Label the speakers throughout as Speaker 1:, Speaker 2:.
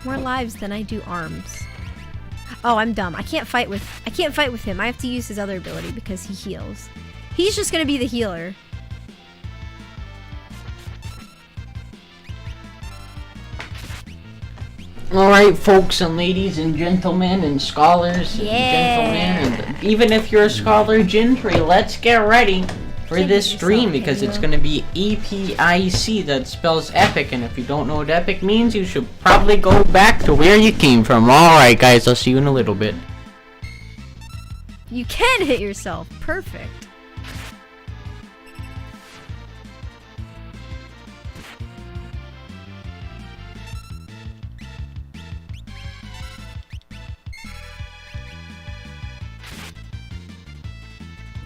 Speaker 1: More lives than I do arms. Oh, I'm dumb. I can't fight with him. I have to use his other ability because he heals. He's just gonna be the healer.
Speaker 2: Alright, folks and ladies and gentlemen and scholars and gentlemen, and even if you're a scholar gentry, let's get ready for this stream because it's going to be EPIC, that spells epic, and if you don't know what epic means, you should probably go back to where you came from. Alright guys, I'll see you in a little bit.
Speaker 1: You can hit yourself. Perfect.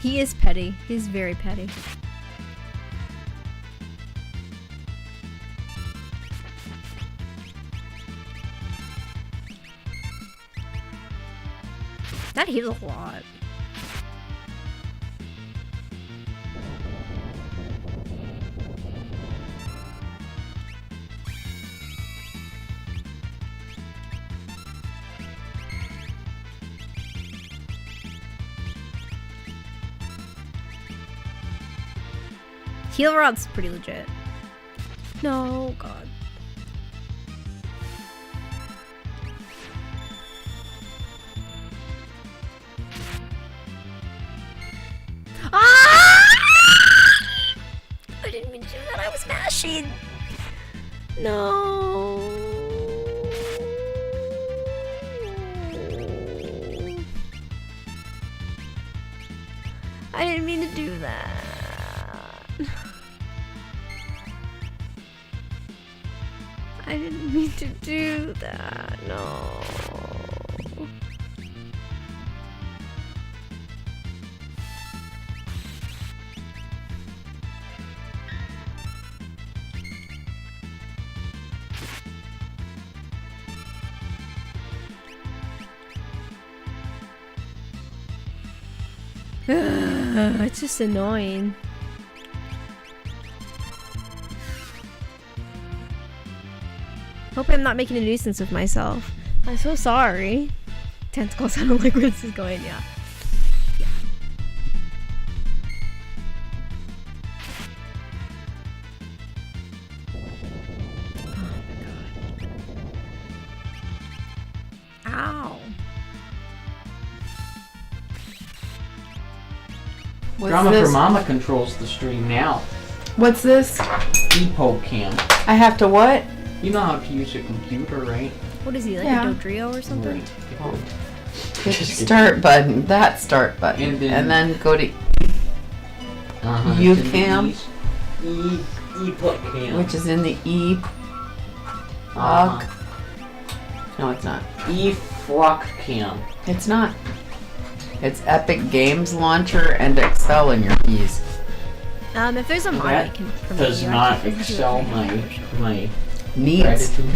Speaker 1: He is petty. He's very petty. That heals a lot. Heal rod's pretty legit. No, God. Ah! I didn't mean to do that. I was mashing. No. I didn't mean to do that. I didn't mean to do that, no. It's just annoying. Hope I'm not making a nuisance of myself. I'm so sorry. Tentacle sounded like where this is going, yeah. Oh my god. Ow.
Speaker 2: Drama for Mama controls the stream now.
Speaker 3: What's this?
Speaker 2: VIVOtek.
Speaker 3: I have to what?
Speaker 2: You know how to use a computer, right?
Speaker 1: What is he, like
Speaker 3: Yeah.
Speaker 1: a Dodrio or something?
Speaker 2: Right.
Speaker 3: Hit the start button. That start button. And then go to UCam,
Speaker 2: VIVOtek.
Speaker 3: which is in the E. No, it's not.
Speaker 2: VIVOtek.
Speaker 3: It's not. It's Epic Games Launcher and Excel in your keys.
Speaker 1: If there's a mod I can promote
Speaker 2: Does
Speaker 1: you, I
Speaker 2: not
Speaker 1: can do it
Speaker 2: excel
Speaker 1: right now.
Speaker 2: my
Speaker 3: Needs.
Speaker 2: gratitude.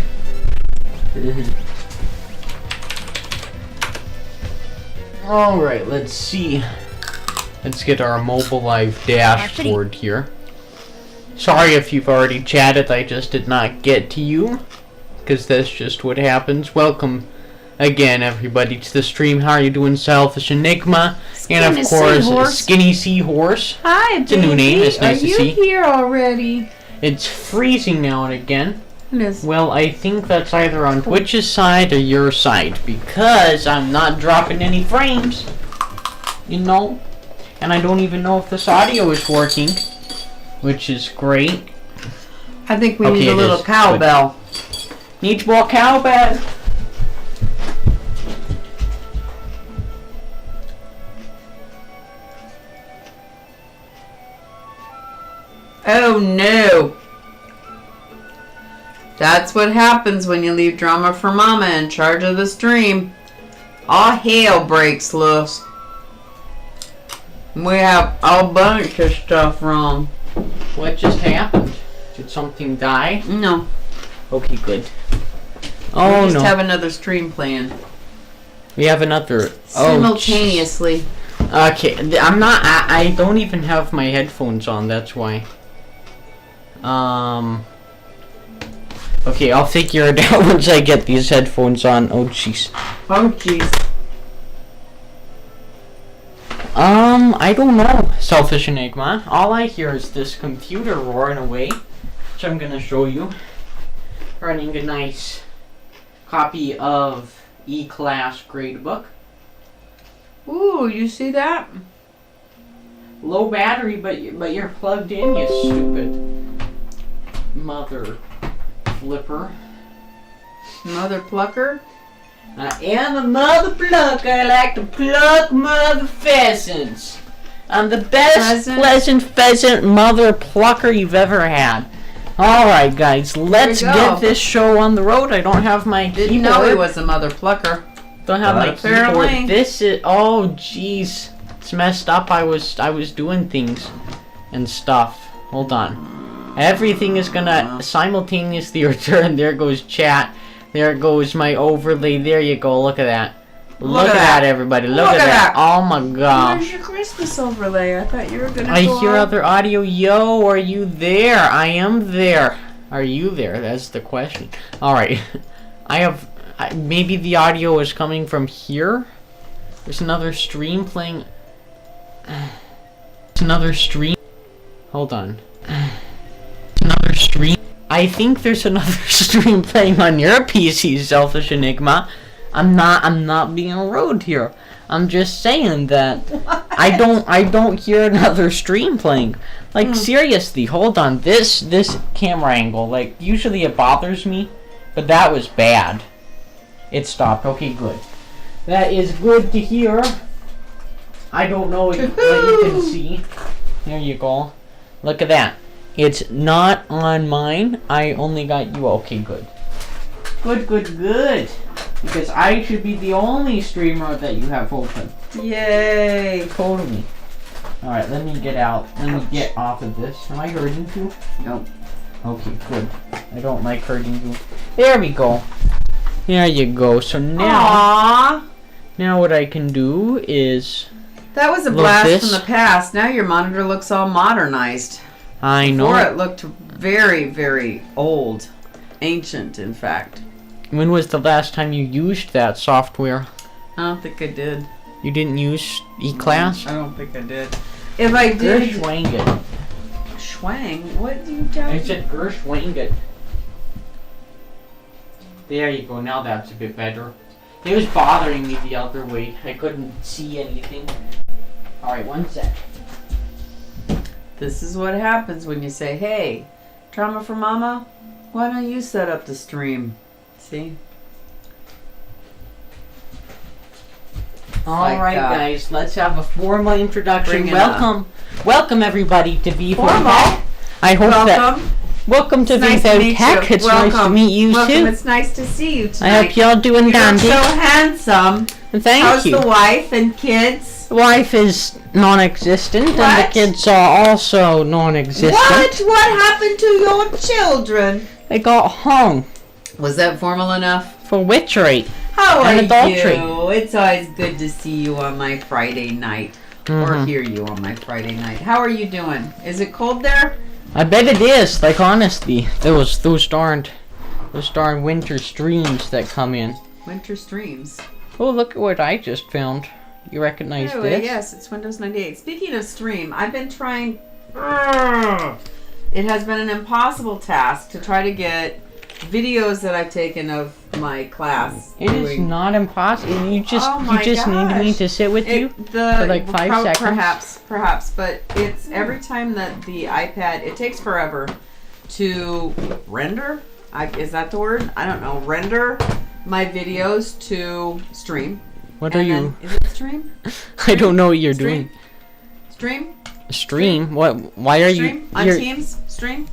Speaker 2: Alright, let's see. Let's get our mobile live dashboard here. Sorry if you've already chatted, I just did not get to you. Because that's just what happens. Welcome again, everybody, to the stream. How are you doing, Selfish Enigma? And of course,
Speaker 3: Seahorse.
Speaker 2: Skinny Seahorse.
Speaker 3: Hi,
Speaker 2: It's a new name. It's nice to see.
Speaker 3: Are you here already?
Speaker 2: It's freezing now and again.
Speaker 3: It is.
Speaker 2: Well, I think that's either on Twitch's side or your side, because I'm not dropping any frames, you know, and I don't even know if this audio is working, which is great.
Speaker 3: I think we need a little cowbell.
Speaker 2: Needs more cowbell.
Speaker 3: Oh no! That's what happens when you leave Drama for Mama in charge of the stream. All hell breaks loose. We have a bunch of stuff wrong.
Speaker 2: What just happened? Did something die?
Speaker 3: No.
Speaker 2: Okay, good.
Speaker 3: Oh, we just have another stream planned.
Speaker 2: We have another...
Speaker 3: Simultaneously.
Speaker 2: Okay, I'm not... I don't even have my headphones on, that's why. But Okay, I'll figure it out once I get these headphones on. Oh, jeez.
Speaker 3: Oh, jeez.
Speaker 2: I don't know, Selfish Enigma. All I hear is this computer roaring away, which I'm gonna show you. Running a nice copy of E-Class gradebook.
Speaker 3: Ooh, you see that?
Speaker 2: Low battery, but you're plugged in, you stupid mother flipper.
Speaker 3: Mother plucker?
Speaker 2: I am a mother plucker. I like to pluck mother pheasants. I'm the best pleasant pheasant mother plucker you've ever had. Alright, guys, let's get this show on the road. I don't have my keyboard.
Speaker 3: Didn't know he was a mother plucker.
Speaker 2: Don't have my keyboard. This is... Oh, jeez. It's messed up. I was doing things and stuff. Hold on. Everything is gonna simultaneously return. There goes chat. There goes my overlay. There you go. Look at that. Look at that, everybody. Look at that. Oh my gosh.
Speaker 3: Where's your Christmas overlay? I thought you were gonna
Speaker 2: I hear other audio. Yo, are you there? I am there. Are you there? That's the question. Alright. Maybe the audio is coming from here? There's another stream playing. It's another stream. Hold on. It's another stream. I think there's another stream playing on your PC, Selfish Enigma. I'm not being rude here. I'm just saying that I don't hear another stream playing. Like seriously, hold on. This camera angle, like usually it bothers me, but that was bad. It stopped. Okay, good. That is good to hear. I don't know what you can see. There you go. Look at that. It's not on mine. I only got you. Okay, good. Good. Because I should be the only streamer that you have open.
Speaker 3: Yay!
Speaker 2: Totally. Alright, let me get out. Let me get off of this. Am I hurting you?
Speaker 3: Nope.
Speaker 2: Okay, good. I don't like hurting you. There we go. There you go. So now...
Speaker 3: Aww.
Speaker 2: Now what I can do is...
Speaker 3: That was a blast from the past. Now your monitor looks all modernized.
Speaker 2: I know.
Speaker 3: Before it looked very, very old. Ancient, in fact.
Speaker 2: When was the last time you used that software?
Speaker 3: I don't think I did.
Speaker 2: You didn't use E-Class?
Speaker 3: I don't think I did. If I did...
Speaker 2: Gershwang it.
Speaker 3: Schwang? What did you tell me?
Speaker 2: I said Gershwang it. There you go. Now that's a bit better. It was bothering me the other way. I couldn't see anything. Alright, one sec.
Speaker 3: This is what happens when you say, hey, Drama for Mama, why don't you set up the stream? See?
Speaker 2: Alright, guys, let's have a formal introduction. Welcome everybody to VIVOtek.
Speaker 3: Formal?
Speaker 2: I hope welcome to VIVOtek. It's nice to meet you too.
Speaker 3: It's nice to see you tonight.
Speaker 2: I hope y'all doing dandy.
Speaker 3: You're so handsome.
Speaker 2: Thank you.
Speaker 3: How's the wife and kids?
Speaker 2: The wife is non-existent, and the kids are also non-existent.
Speaker 3: What happened to your children?
Speaker 2: They got hung.
Speaker 3: Was that formal enough?
Speaker 2: For witchery.
Speaker 3: How are
Speaker 2: adultery.
Speaker 3: you? It's always good to see you on my Friday night. Or hear you on my Friday night. How are you doing? Is it cold there?
Speaker 2: I bet it is. Like, honestly, those darn winter streams that come in.
Speaker 3: Winter streams.
Speaker 2: Oh, look at what I just found. You recognize this?
Speaker 3: Yes, it's Windows 98. Speaking of stream, I've been trying... It has been an impossible task to try to get videos that I've taken of my class.
Speaker 2: It is not impossible. You just need me to sit with you for like 5 seconds.
Speaker 3: Perhaps, but it's every time that the iPad, it takes forever to render. Is that the word? I don't know. Render my videos to stream.
Speaker 2: What are you?
Speaker 3: Is it stream?
Speaker 2: I don't know what you're doing.
Speaker 3: Stream?
Speaker 2: What? Why are you?
Speaker 3: On Teams? Stream?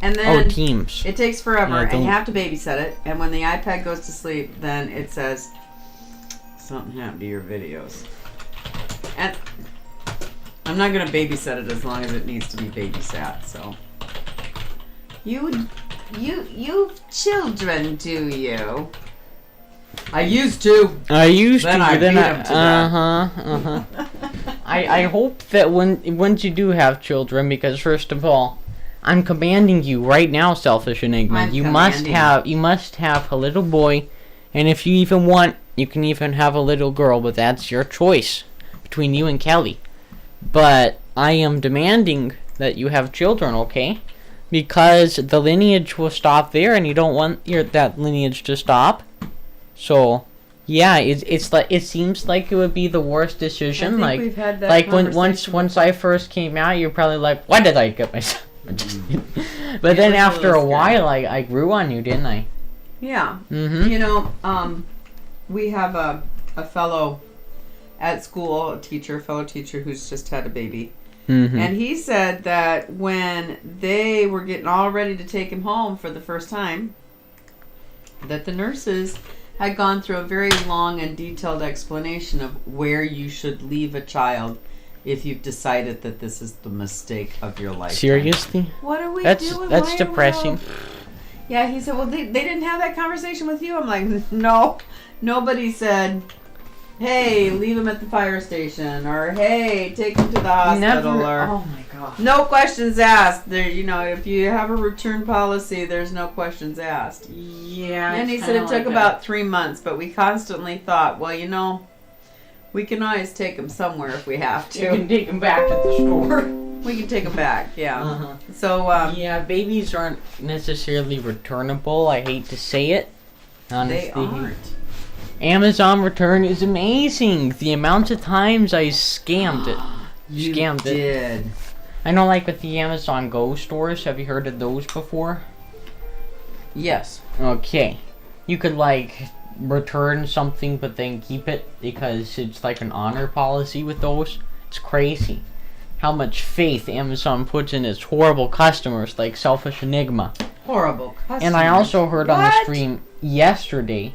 Speaker 3: And then
Speaker 2: Teams.
Speaker 3: It takes forever, and you have to babysit it. And when the iPad goes to sleep, then it says something happened to your videos. And I'm not gonna babysit it as long as it needs to be babysat. So you children, do you? I used to. Then I beat them to death.
Speaker 2: I hope that once you do have children, because first of all, I'm commanding you right now, Selfish Enigma.
Speaker 3: I'm
Speaker 2: You must have a little boy, and if you even want, you can even have a little girl, but that's your choice between you and Kelly. But I am demanding that you have children, okay? Because the lineage will stop there, and you don't want that lineage to stop. So, yeah, it's like it seems like it would be the worst decision.
Speaker 3: I think
Speaker 2: like,
Speaker 3: we've had that
Speaker 2: like
Speaker 3: conversation.
Speaker 2: once I first came out, you're probably like, "Why did I get myself?" But
Speaker 3: It
Speaker 2: then
Speaker 3: was
Speaker 2: after
Speaker 3: really
Speaker 2: a while, I grew on you, didn't I?
Speaker 3: Yeah.
Speaker 2: Mm-hmm.
Speaker 3: You know, we have a fellow at school, fellow teacher who's just had a baby.
Speaker 2: Mm-hmm.
Speaker 3: And he said that when they were getting all ready to take him home for the first time, that the nurses had gone through a very long and detailed explanation of where you should leave a child if you've decided that this is the mistake of your life.
Speaker 2: Seriously?
Speaker 3: What are we
Speaker 2: That's
Speaker 3: doing?
Speaker 2: that's
Speaker 3: Why are we
Speaker 2: depressing.
Speaker 3: all- Yeah, he said, well, they didn't have that conversation with you. I'm like, no. Nobody said, hey, leave him at the fire station, or hey, take him to the hospital, or
Speaker 2: Oh my god.
Speaker 3: no questions asked. There, you know, if you have a return policy, there's no questions asked.
Speaker 2: Yeah.
Speaker 3: And he said it took about 3 months, but we constantly thought, well, you know, we can always take him somewhere if we have
Speaker 2: You can
Speaker 3: to.
Speaker 2: take them back to the store.
Speaker 3: We can take him back, yeah.
Speaker 2: Uh-huh.
Speaker 3: So,
Speaker 2: Yeah, babies aren't necessarily returnable. I hate to say it. Honestly.
Speaker 3: they aren't.
Speaker 2: Amazon return is amazing. The amount of times I scammed it.
Speaker 3: You
Speaker 2: Scammed it.
Speaker 3: did.
Speaker 2: I know, like with the Amazon Go stores. Have you heard of those before?
Speaker 3: Yes.
Speaker 2: Okay. You could like return something but then keep it because it's like an honor policy with those. It's crazy how much faith Amazon puts in its horrible customers like Selfish Enigma.
Speaker 3: Horrible.
Speaker 2: And I also heard on the
Speaker 3: What?
Speaker 2: stream yesterday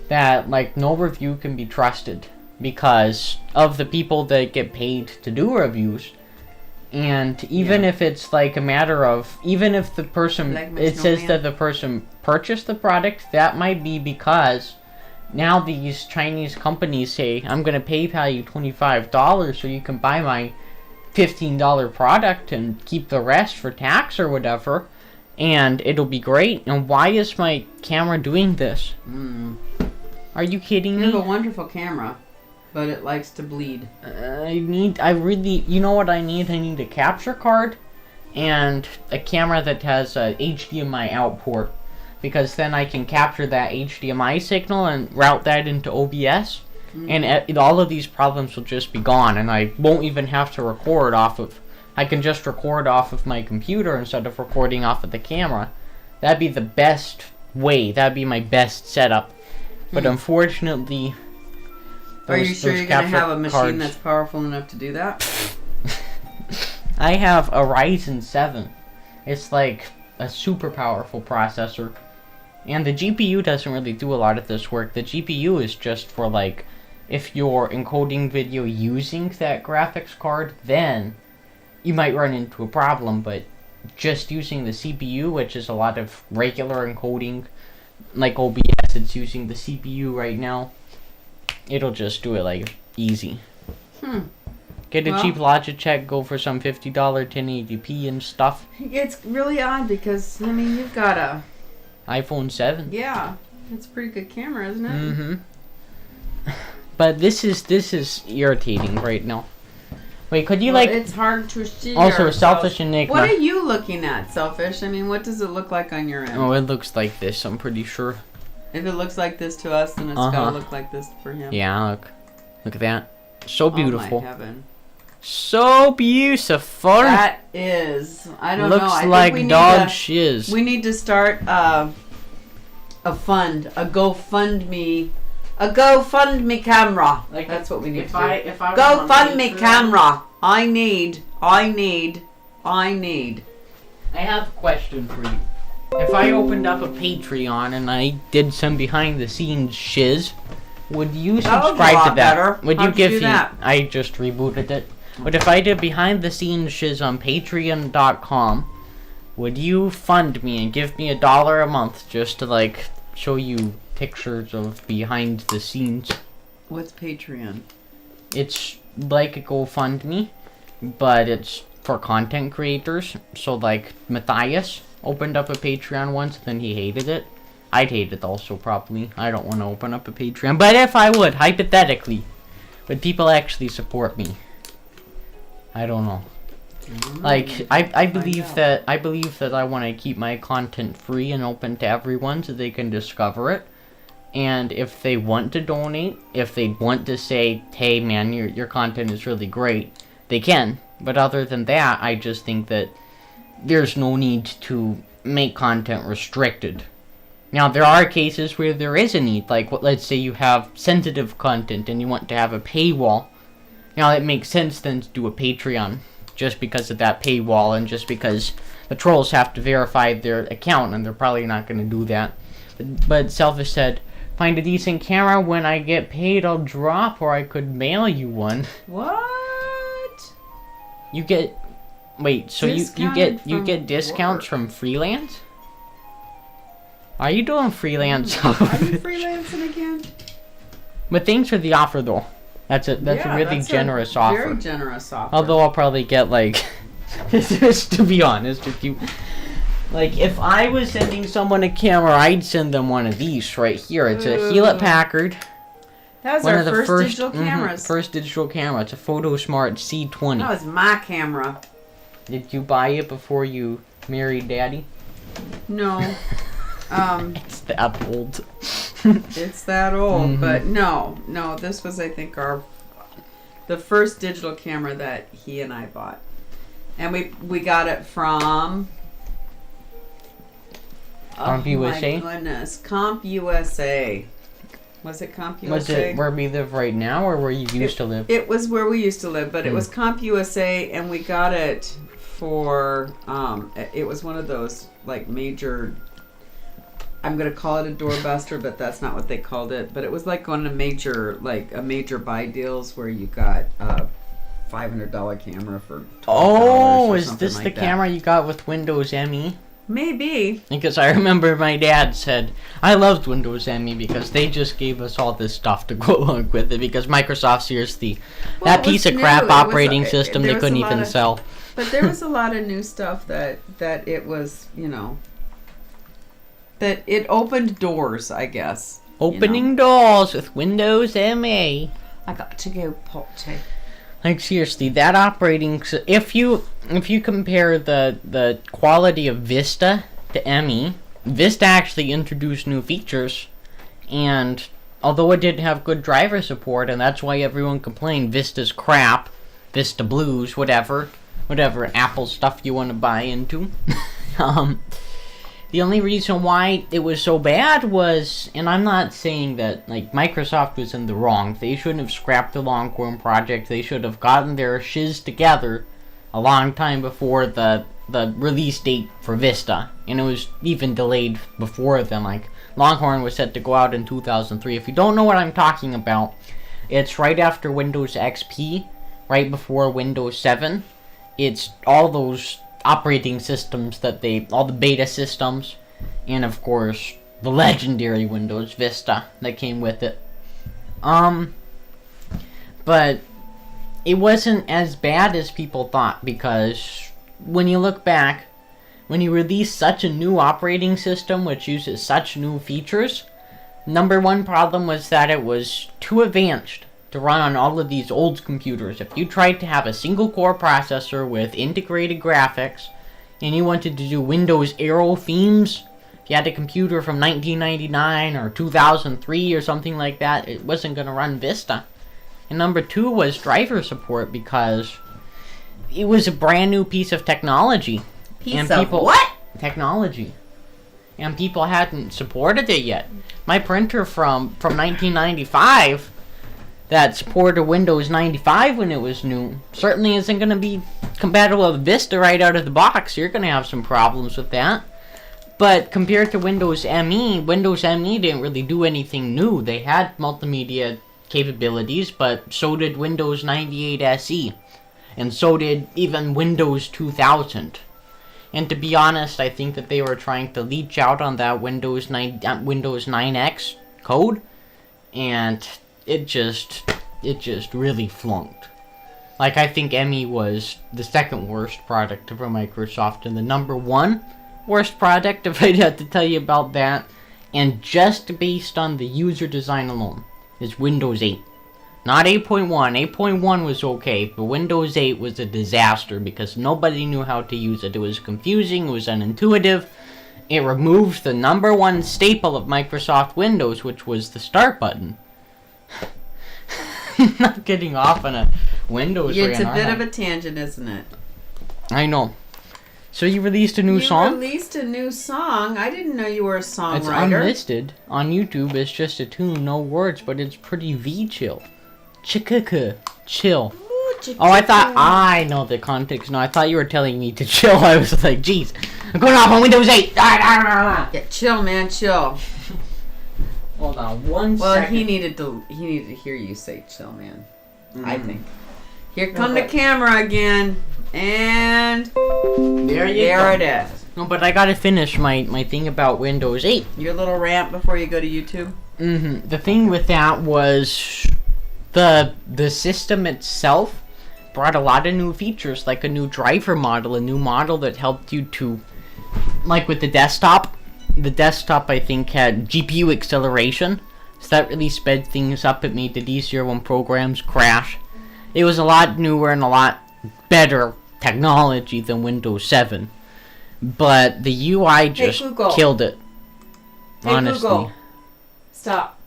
Speaker 2: that like no review can be trusted because of the people that get paid to do reviews. And even if it's like a matter of, even if the person,
Speaker 3: Like
Speaker 2: it says
Speaker 3: Snowman.
Speaker 2: that the person purchased the product, that might be because now these Chinese companies say, I'm going to PayPal you $25 so you can buy my $15 product and keep the rest for tax or whatever. And it'll be great. And why is my camera doing this? Are you kidding
Speaker 3: You have a
Speaker 2: me?
Speaker 3: wonderful camera, but it likes to bleed.
Speaker 2: You know what I need? I need a capture card and a camera that has a HDMI out port. Because then I can capture that HDMI signal and route that into OBS. And all of these problems will just be gone. And I won't even have to record off of... I can just record off of my computer instead of recording off of the camera. That'd be the best way. That'd be my best setup. But unfortunately...
Speaker 3: Are you sure you're going to
Speaker 2: capture
Speaker 3: have a machine
Speaker 2: cards-
Speaker 3: that's powerful enough to do that?
Speaker 2: I have a Ryzen 7. It's like a super powerful processor. And the GPU doesn't really do a lot of this work. The GPU is just for like, if you're encoding video using that graphics card, then you might run into a problem. But just using the CPU, which is a lot of regular encoding, like OBS, it's using the CPU right now. It'll just do it like easy. Get a
Speaker 3: Well-
Speaker 2: cheap Logitech, go for some $50 1080p and stuff.
Speaker 3: It's really odd because, I mean, you've got a...
Speaker 2: iPhone 7.
Speaker 3: Yeah, it's a pretty good camera, isn't it?
Speaker 2: Mm-hmm. But this is irritating right now. Wait, could you
Speaker 3: Well,
Speaker 2: like
Speaker 3: it's hard to see.
Speaker 2: also
Speaker 3: ourselves.
Speaker 2: Selfish Enigma?
Speaker 3: What are you looking at, Selfish? I mean, what does it look like on your end?
Speaker 2: Oh, it looks like this. I'm pretty sure.
Speaker 3: If it looks like this to us, then it's
Speaker 2: Uh-huh.
Speaker 3: gotta look like this for him.
Speaker 2: Yeah, look at that. So beautiful.
Speaker 3: Oh my heaven.
Speaker 2: So beautiful.
Speaker 3: That is. I don't
Speaker 2: Looks
Speaker 3: know. I
Speaker 2: like
Speaker 3: think we
Speaker 2: dog
Speaker 3: need to,
Speaker 2: shiz.
Speaker 3: we need to start a fund, a GoFundMe camera.
Speaker 2: Like
Speaker 3: That's what we need
Speaker 2: if
Speaker 3: to
Speaker 2: I
Speaker 3: do.
Speaker 2: if I was on
Speaker 3: GoFundMe
Speaker 2: Patreon-
Speaker 3: camera. I need.
Speaker 2: I have a question for you. If I opened up a Patreon and I did some behind the scenes shiz, would you
Speaker 3: That would be a
Speaker 2: subscribe
Speaker 3: lot
Speaker 2: to that?
Speaker 3: better.
Speaker 2: Would
Speaker 3: How'd
Speaker 2: you
Speaker 3: you
Speaker 2: give
Speaker 3: do
Speaker 2: me?
Speaker 3: that?
Speaker 2: I just rebooted it. But if I did behind the scenes shiz on Patreon.com, would you fund me and give me $1 a month just to like show you pictures of behind the scenes?
Speaker 3: What's Patreon?
Speaker 2: It's like a GoFundMe, but it's for content creators. So like Matthias opened up a Patreon once, then he hated it. I'd hate it also probably. I don't want to open up a Patreon, but if I would, hypothetically, would people actually support me? I don't know. Like I believe that I want to keep my content free and open to everyone so they can discover it. And if they want to donate, if they want to say, hey man, your content is really great, they can. But other than that, I just think that there's no need to make content restricted. Now, there are cases where there is a need, like let's say you have sensitive content and you want to have a paywall. Now, it makes sense then to do a Patreon, just because of that paywall and just because the trolls have to verify their account, and they're probably not going to do that. But Selfish said, find a decent camera. When I get paid, I'll drop, or I could mail you one.
Speaker 3: What?
Speaker 2: You get... Wait, so you get discounts from freelance? Are you doing freelance?
Speaker 3: Are you freelancing again?
Speaker 2: But thanks for the offer, though. That's a really generous offer.
Speaker 3: Very generous offer.
Speaker 2: Although I'll probably get like, just to be honest with you, like if I was sending someone a camera, I'd send them one of these right here. It's a Hewlett Packard.
Speaker 3: That was our first digital cameras.
Speaker 2: First digital camera. It's a PhotoSmart C20.
Speaker 3: That was my camera.
Speaker 2: Did you buy it before you married Daddy?
Speaker 3: No.
Speaker 2: It's that old.
Speaker 3: It's that old, but no. This was, I think, the first digital camera that he and I bought, and we got it from
Speaker 2: Comp USA.
Speaker 3: My goodness, Comp USA. Was it Comp USA?
Speaker 2: Was it where we live right now, or where you used to live?
Speaker 3: It was where we used to live, but it was Comp USA, and we got it for it was one of those like major. I'm gonna call it a doorbuster, but that's not what they called it. But it was like on a major buy deals where you got a $500 camera for $12.
Speaker 2: Oh, is this
Speaker 3: like
Speaker 2: the camera you got with Windows ME?
Speaker 3: Maybe.
Speaker 2: Because I remember my dad said, I loved Windows ME because they just gave us all this stuff to go along with it, because Microsoft seriously, that piece of crap operating system they couldn't even sell.
Speaker 3: But there was a lot of new stuff that it was, that it opened doors, I guess.
Speaker 2: Opening doors with Windows ME.
Speaker 3: I got to go potty.
Speaker 2: Like seriously, that operating if you compare the quality of Vista to ME, Vista actually introduced new features, and although it didn't have good driver support, and that's why everyone complained Vista's crap, Vista Blues, whatever Apple stuff you want to buy into. The only reason why it was so bad was, and I'm not saying that like Microsoft was in the wrong. They shouldn't have scrapped the Longhorn project. They should have gotten their shiz together a long time before the release date for Vista, and it was even delayed before then. Like Longhorn was set to go out in 2003. If you don't know what I'm talking about, it's right after Windows XP, right before Windows 7. It's all those operating systems all the beta systems, and of course the legendary Windows Vista that came with it. But it wasn't as bad as people thought, because when you look back, when you release such a new operating system which uses such new features, number one problem was that it was too advanced to run on all of these old computers. If you tried to have a single core processor with integrated graphics, and you wanted to do Windows Aero themes, if you had a computer from 1999 or 2003 or something like that, it wasn't going to run Vista. And number two was driver support, because it was a brand new piece of technology. Technology. And people hadn't supported it yet. My printer from 1995 that supported Windows 95 when it was new certainly isn't going to be compatible with Vista right out of the box. You're going to have some problems with that. But compared to Windows ME didn't really do anything new. They had multimedia capabilities, but so did Windows 98 SE. And so did even Windows 2000. And to be honest, I think that they were trying to leech out on that Windows 9X code, and it just really flunked. Like, I think Emmy was the second worst product for Microsoft, and the number one worst product, if I had to tell you about that, and just based on the user design alone, is Windows 8. Not 8.1. 8.1 was okay, but Windows 8 was a disaster because nobody knew how to use it. It was confusing, it was unintuitive. It removed the number one staple of Microsoft Windows, which was the start button. Not getting off on a Windows
Speaker 3: It's
Speaker 2: rant,
Speaker 3: a bit of a tangent, isn't it?
Speaker 2: I know. So you released a new song?
Speaker 3: You released a new song. I didn't know you were a songwriter.
Speaker 2: It's unlisted on YouTube. It's just a tune, no words, but it's pretty V-chill. Chill.
Speaker 3: Ooh,
Speaker 2: Oh, I know the context. No, I thought you were telling me to chill. I was like, jeez, I'm going off on Windows 8.
Speaker 3: Yeah, chill, man, chill.
Speaker 2: Hold on one second.
Speaker 3: Well, he needed to hear you say chill, man. I think. Here come the
Speaker 2: Okay.
Speaker 3: camera again. And
Speaker 2: There
Speaker 3: it is.
Speaker 2: No, but I gotta finish my thing about Windows 8.
Speaker 3: Your little rant before you go to YouTube.
Speaker 2: The thing with that was the system itself brought a lot of new features, like a new driver model, a new model that helped you to, like with the desktop. The desktop, I think, had GPU acceleration, so that really sped things up. It made it easier when programs crash. It was a lot newer and a lot better technology than Windows 7. But the UI just killed it. Honestly.
Speaker 3: Google. Stop.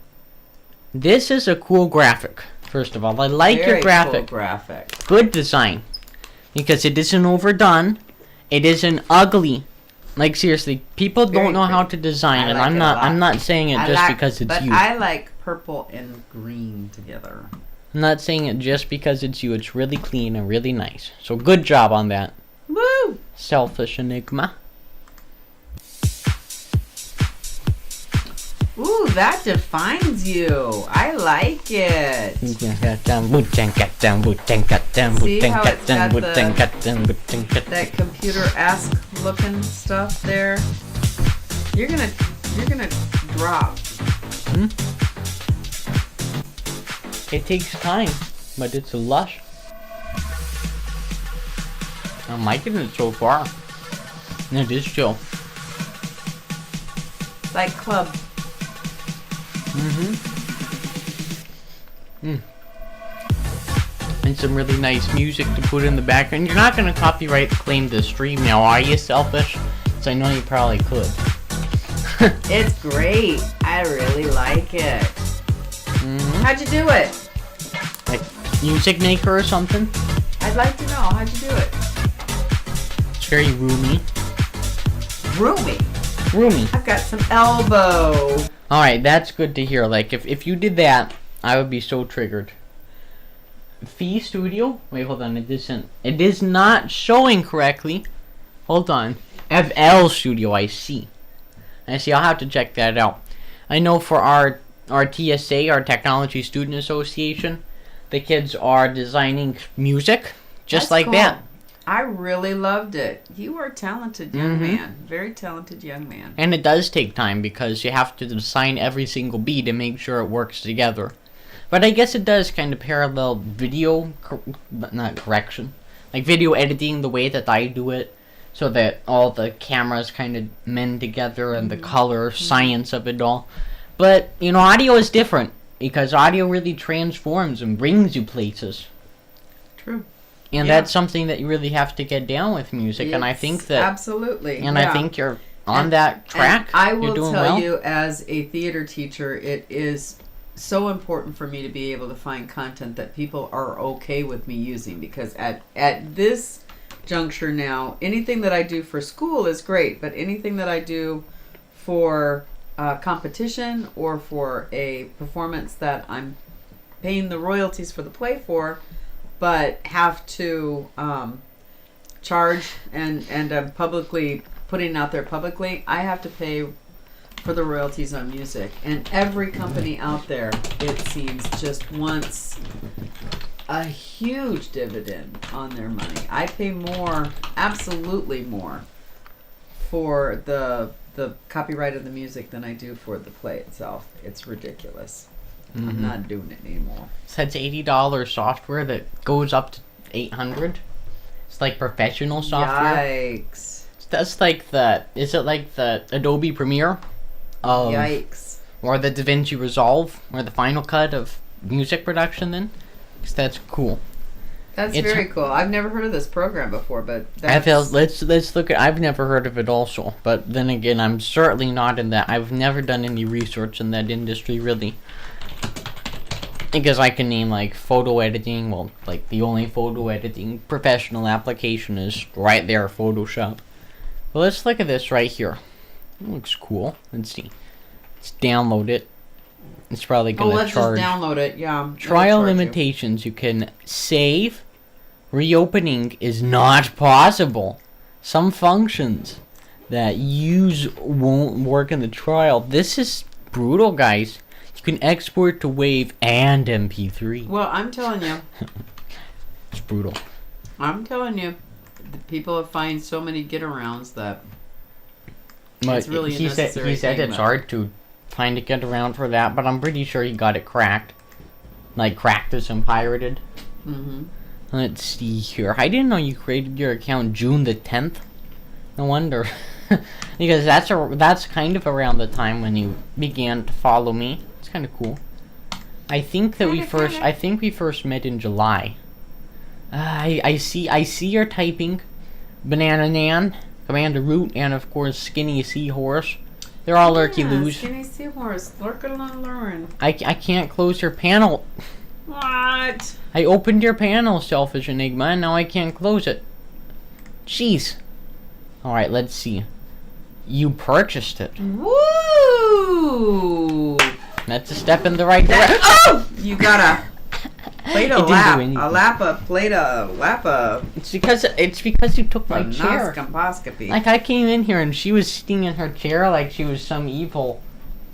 Speaker 2: This is a cool graphic, first of all. I like your graphic.
Speaker 3: Cool graphic.
Speaker 2: Good design. Because it isn't overdone. It isn't ugly. Like, seriously, people don't know how to design, and I'm not saying it just because it's you.
Speaker 3: But I like purple and green together.
Speaker 2: I'm not saying it just because it's you. It's really clean and really nice. So good job on that.
Speaker 3: Woo!
Speaker 2: Selfish Enigma.
Speaker 3: Ooh, that defines you. I like it. See how it's got that computer-esque looking stuff there? You're gonna drop.
Speaker 2: It takes time, but it's lush. I'm liking it so far. It is chill.
Speaker 3: Like club.
Speaker 2: And some really nice music to put in the background. You're not gonna copyright claim the stream now, are you, selfish? So I know you probably could.
Speaker 3: It's great. I really like it. How'd you do it?
Speaker 2: Like Music Maker or something?
Speaker 3: I'd like to know. How'd you do it?
Speaker 2: It's very roomy. Roomy.
Speaker 3: I've got some elbow.
Speaker 2: Alright, that's good to hear. Like, if you did that, I would be so triggered. Fee Studio? Wait, hold on. It is not showing correctly. Hold on. FL Studio, I see. I'll have to check that out. I know for our TSA, our Technology Student Association, the kids are designing music just
Speaker 3: That's
Speaker 2: like
Speaker 3: cool.
Speaker 2: that.
Speaker 3: I really loved it. You are a talented young man. Very talented young man.
Speaker 2: And it does take time because you have to design every single beat and make sure it works together. But I guess it does kind of parallel video, not correction, like video editing the way that I do it, so that all the cameras kind of mend together and the color science of it all. But, you know, audio is different because audio really transforms and brings you places.
Speaker 3: True.
Speaker 2: And that's something that you really have to get down with music, and I think that
Speaker 3: absolutely.
Speaker 2: And I think you're on that track.
Speaker 3: And I will
Speaker 2: you're doing
Speaker 3: tell
Speaker 2: well.
Speaker 3: you, as a theater teacher, it is so important for me to be able to find content that people are okay with me using, because at this juncture now, anything that I do for school is great, but anything that I do for competition or for a performance that I'm paying the royalties for the play for, but have to charge and publicly putting out there publicly, I have to pay for the royalties on music. And every company out there, it seems, just wants a huge dividend on their money. I pay more, absolutely more, for the copyright of the music than I do for the play itself. It's ridiculous. I'm not doing it anymore.
Speaker 2: So that's $80 software that goes up to 800. It's like professional software.
Speaker 3: Yikes.
Speaker 2: That's like is it like the Adobe Premiere?
Speaker 3: Yikes.
Speaker 2: Or the DaVinci Resolve, or the Final Cut of music production then? Because that's cool.
Speaker 3: That's very cool. I've never heard of this program before, but
Speaker 2: let's look at. I've never heard of it also, but then again, I'm certainly not in that. I've never done any research in that industry really, because I can name like photo editing. Well, like the only photo editing professional application is right there, Photoshop. Well, let's look at this right here. It looks cool. Let's see. Let's download it. It's probably gonna charge.
Speaker 3: Let's just download it. Yeah.
Speaker 2: Trial limitations. You can save. Reopening is not possible. Some functions that won't work in the trial. This is brutal, guys. You can export to WAV and MP3.
Speaker 3: Well, I'm telling you.
Speaker 2: It's brutal.
Speaker 3: I'm telling you. The people have found so many get-arounds that
Speaker 2: But
Speaker 3: it's really
Speaker 2: he said it's hard to find a get around for that, but I'm pretty sure he got it cracked. Like cracked as and pirated.
Speaker 3: Mm-hmm.
Speaker 2: Let's see here. I didn't know you created your account June the 10th. No wonder. Because that's kind of around the time when you began to follow me. It's kind of cool. I think that we first met in July. I see you're typing Banana Nan, Commander Root, and of course Skinny Seahorse. They're all lurky-loos.
Speaker 3: Skinny Seahorse, lurking and luring.
Speaker 2: I can't close your panel.
Speaker 3: What?
Speaker 2: I opened your panel, Selfish Enigma, and now I can't close it. Jeez. Alright, let's see. You purchased it.
Speaker 3: Woo!
Speaker 2: That's a step in the right direction.
Speaker 3: Oh! You got a lappa.
Speaker 2: It's because you took my chair. Like I came in here and she was sitting in her chair like she was some evil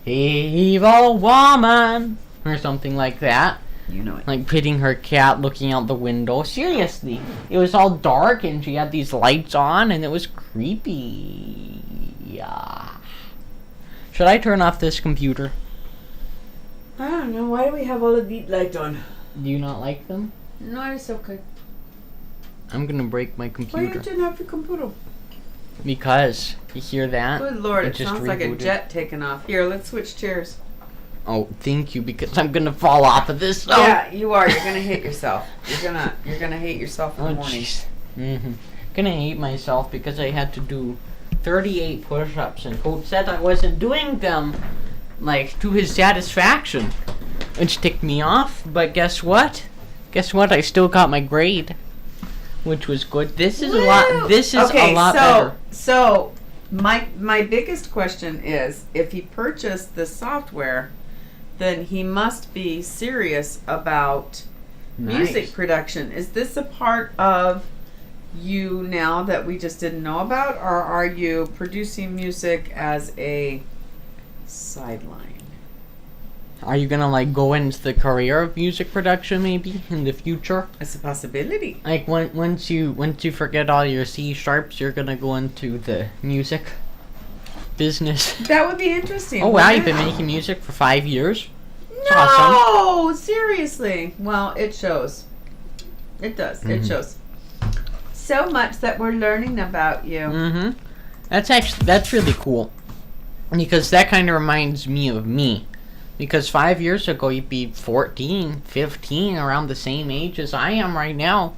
Speaker 2: woman or something like that.
Speaker 3: You know it.
Speaker 2: Like petting her cat, looking out the window. Seriously, it was all dark and she had these lights on and it was creepy. Yeah. Should I turn off this computer?
Speaker 3: I don't know. Why do we have all of these lights on?
Speaker 2: Do you not like them?
Speaker 3: No, it's okay.
Speaker 2: I'm gonna break my
Speaker 3: Why
Speaker 2: computer.
Speaker 3: you turn off your computer?
Speaker 2: Because you hear that?
Speaker 3: Good Lord, it
Speaker 2: just
Speaker 3: sounds like a
Speaker 2: rebooted.
Speaker 3: jet taking off. Here, let's switch chairs.
Speaker 2: Oh, thank you, because I'm gonna fall off of this. Oh.
Speaker 3: Yeah, you are. You're gonna hate yourself. You're gonna hate yourself in the morning.
Speaker 2: Gonna hate myself because I had to do 38 push-ups and Coach said I wasn't doing them like to his satisfaction, which ticked me off. But guess what? I still got my grade, which was good. This is a lot. This is a lot better.
Speaker 3: So my biggest question is, if he purchased the software, then he must be serious about music production. Is this a part of you now that we just didn't know about, or are you producing music as a sideline?
Speaker 2: Are you gonna like go into the career of music production maybe in the future?
Speaker 3: It's a possibility.
Speaker 2: Like once you forget all your C sharps, you're gonna go into the music business.
Speaker 3: That would be interesting.
Speaker 2: Oh wow, you've been making music for 5 years?
Speaker 3: No,
Speaker 2: awesome.
Speaker 3: Seriously. Well, it shows. It does. It shows. So much that we're learning about you.
Speaker 2: That's really cool. Because that kind of reminds me of me. Because 5 years ago, you'd be 14, 15, around the same age as I am right now.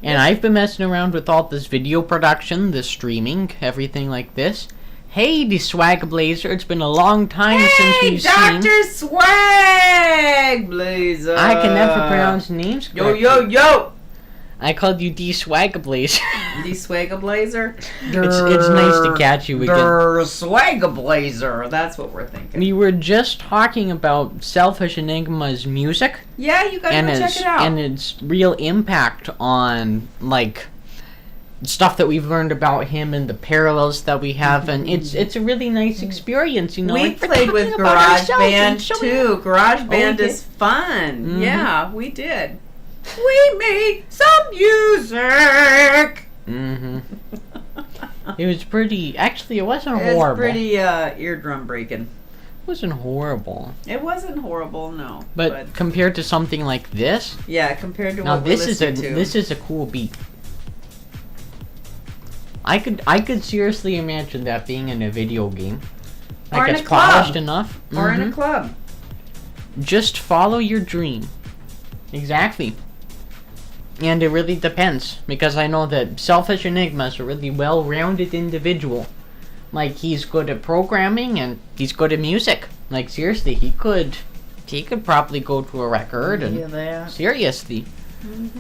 Speaker 2: And I've been messing around with all this video production, this streaming, everything like this. Hey, the Swag Blazer, it's been a long time since we've seen...
Speaker 3: Dr. Swag Blazer!
Speaker 2: I can never pronounce names correctly.
Speaker 3: Yo!
Speaker 2: I called you D Swag Blazer.
Speaker 3: D Swag Blazer?
Speaker 2: It's nice to catch you again.
Speaker 3: Swag Blazer, that's what we're thinking.
Speaker 2: We were just talking about Selfish Enigma's music.
Speaker 3: Yeah, you gotta go check it out.
Speaker 2: And its real impact on, like, stuff that we've learned about him and the parallels that we have, and it's a really nice experience, you know.
Speaker 3: We
Speaker 2: like,
Speaker 3: played with GarageBand too. GarageBand is fun. Yeah, we did. We made some music.
Speaker 2: It was pretty. Actually, it wasn't horrible.
Speaker 3: It's pretty eardrum breaking.
Speaker 2: wasn't horrible.
Speaker 3: It wasn't horrible, no.
Speaker 2: But compared to something like this,
Speaker 3: yeah, compared to
Speaker 2: now
Speaker 3: what
Speaker 2: this
Speaker 3: we
Speaker 2: is a
Speaker 3: listened to.
Speaker 2: this is a cool beat. I could seriously imagine that being in a video game.
Speaker 3: Or
Speaker 2: Like
Speaker 3: in
Speaker 2: it's
Speaker 3: a club.
Speaker 2: polished enough.
Speaker 3: Or in a
Speaker 2: Mhm.
Speaker 3: club.
Speaker 2: Just follow your dream. Exactly. And it really depends, because I know that Selfish Enigma is a really well-rounded individual. Like, he's good at programming and he's good at music. Like, seriously, he could probably go to a record and
Speaker 3: Yeah, that.
Speaker 2: seriously.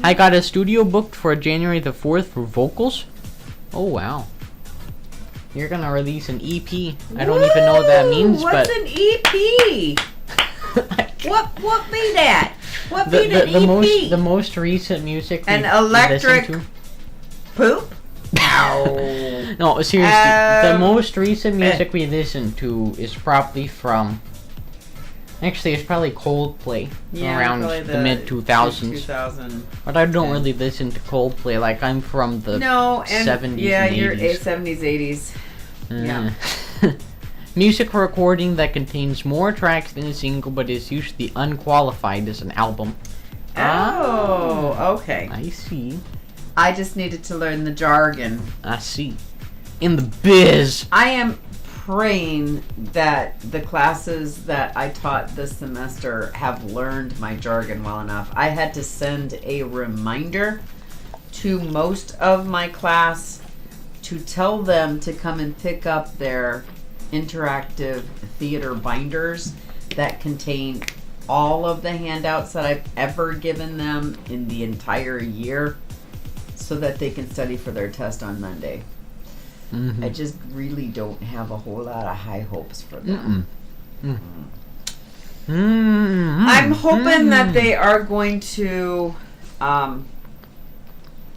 Speaker 2: I got a studio booked for January the 4th for vocals. Oh wow. You're gonna release an EP. I don't even know what that means,
Speaker 3: What's
Speaker 2: but
Speaker 3: an EP? What be that? What be an EP?
Speaker 2: the most recent music
Speaker 3: An
Speaker 2: we've
Speaker 3: electric
Speaker 2: listened
Speaker 3: poop?
Speaker 2: to. No, seriously, the most recent music we listened to is probably from. Actually, it's probably Coldplay around
Speaker 3: probably
Speaker 2: the mid 2000s.
Speaker 3: 2000.
Speaker 2: But I don't really listen to Coldplay. Like, I'm from the
Speaker 3: No, and
Speaker 2: 70s
Speaker 3: yeah,
Speaker 2: and
Speaker 3: you're
Speaker 2: 80s.
Speaker 3: 70s, 80s. Yeah.
Speaker 2: Music recording that contains more tracks than a single, but is usually unqualified as an album.
Speaker 3: Oh, okay.
Speaker 2: I see.
Speaker 3: I just needed to learn the jargon.
Speaker 2: I see. In the biz.
Speaker 3: I am praying that the classes that I taught this semester have learned my jargon well enough. I had to send a reminder to most of my class to tell them to come and pick up their interactive theater binders that contain all of the handouts that I've ever given them in the entire year so that they can study for their test on Monday.
Speaker 2: Mm-hmm.
Speaker 3: I just really don't have a whole lot of high hopes for them. I'm hoping that they are going to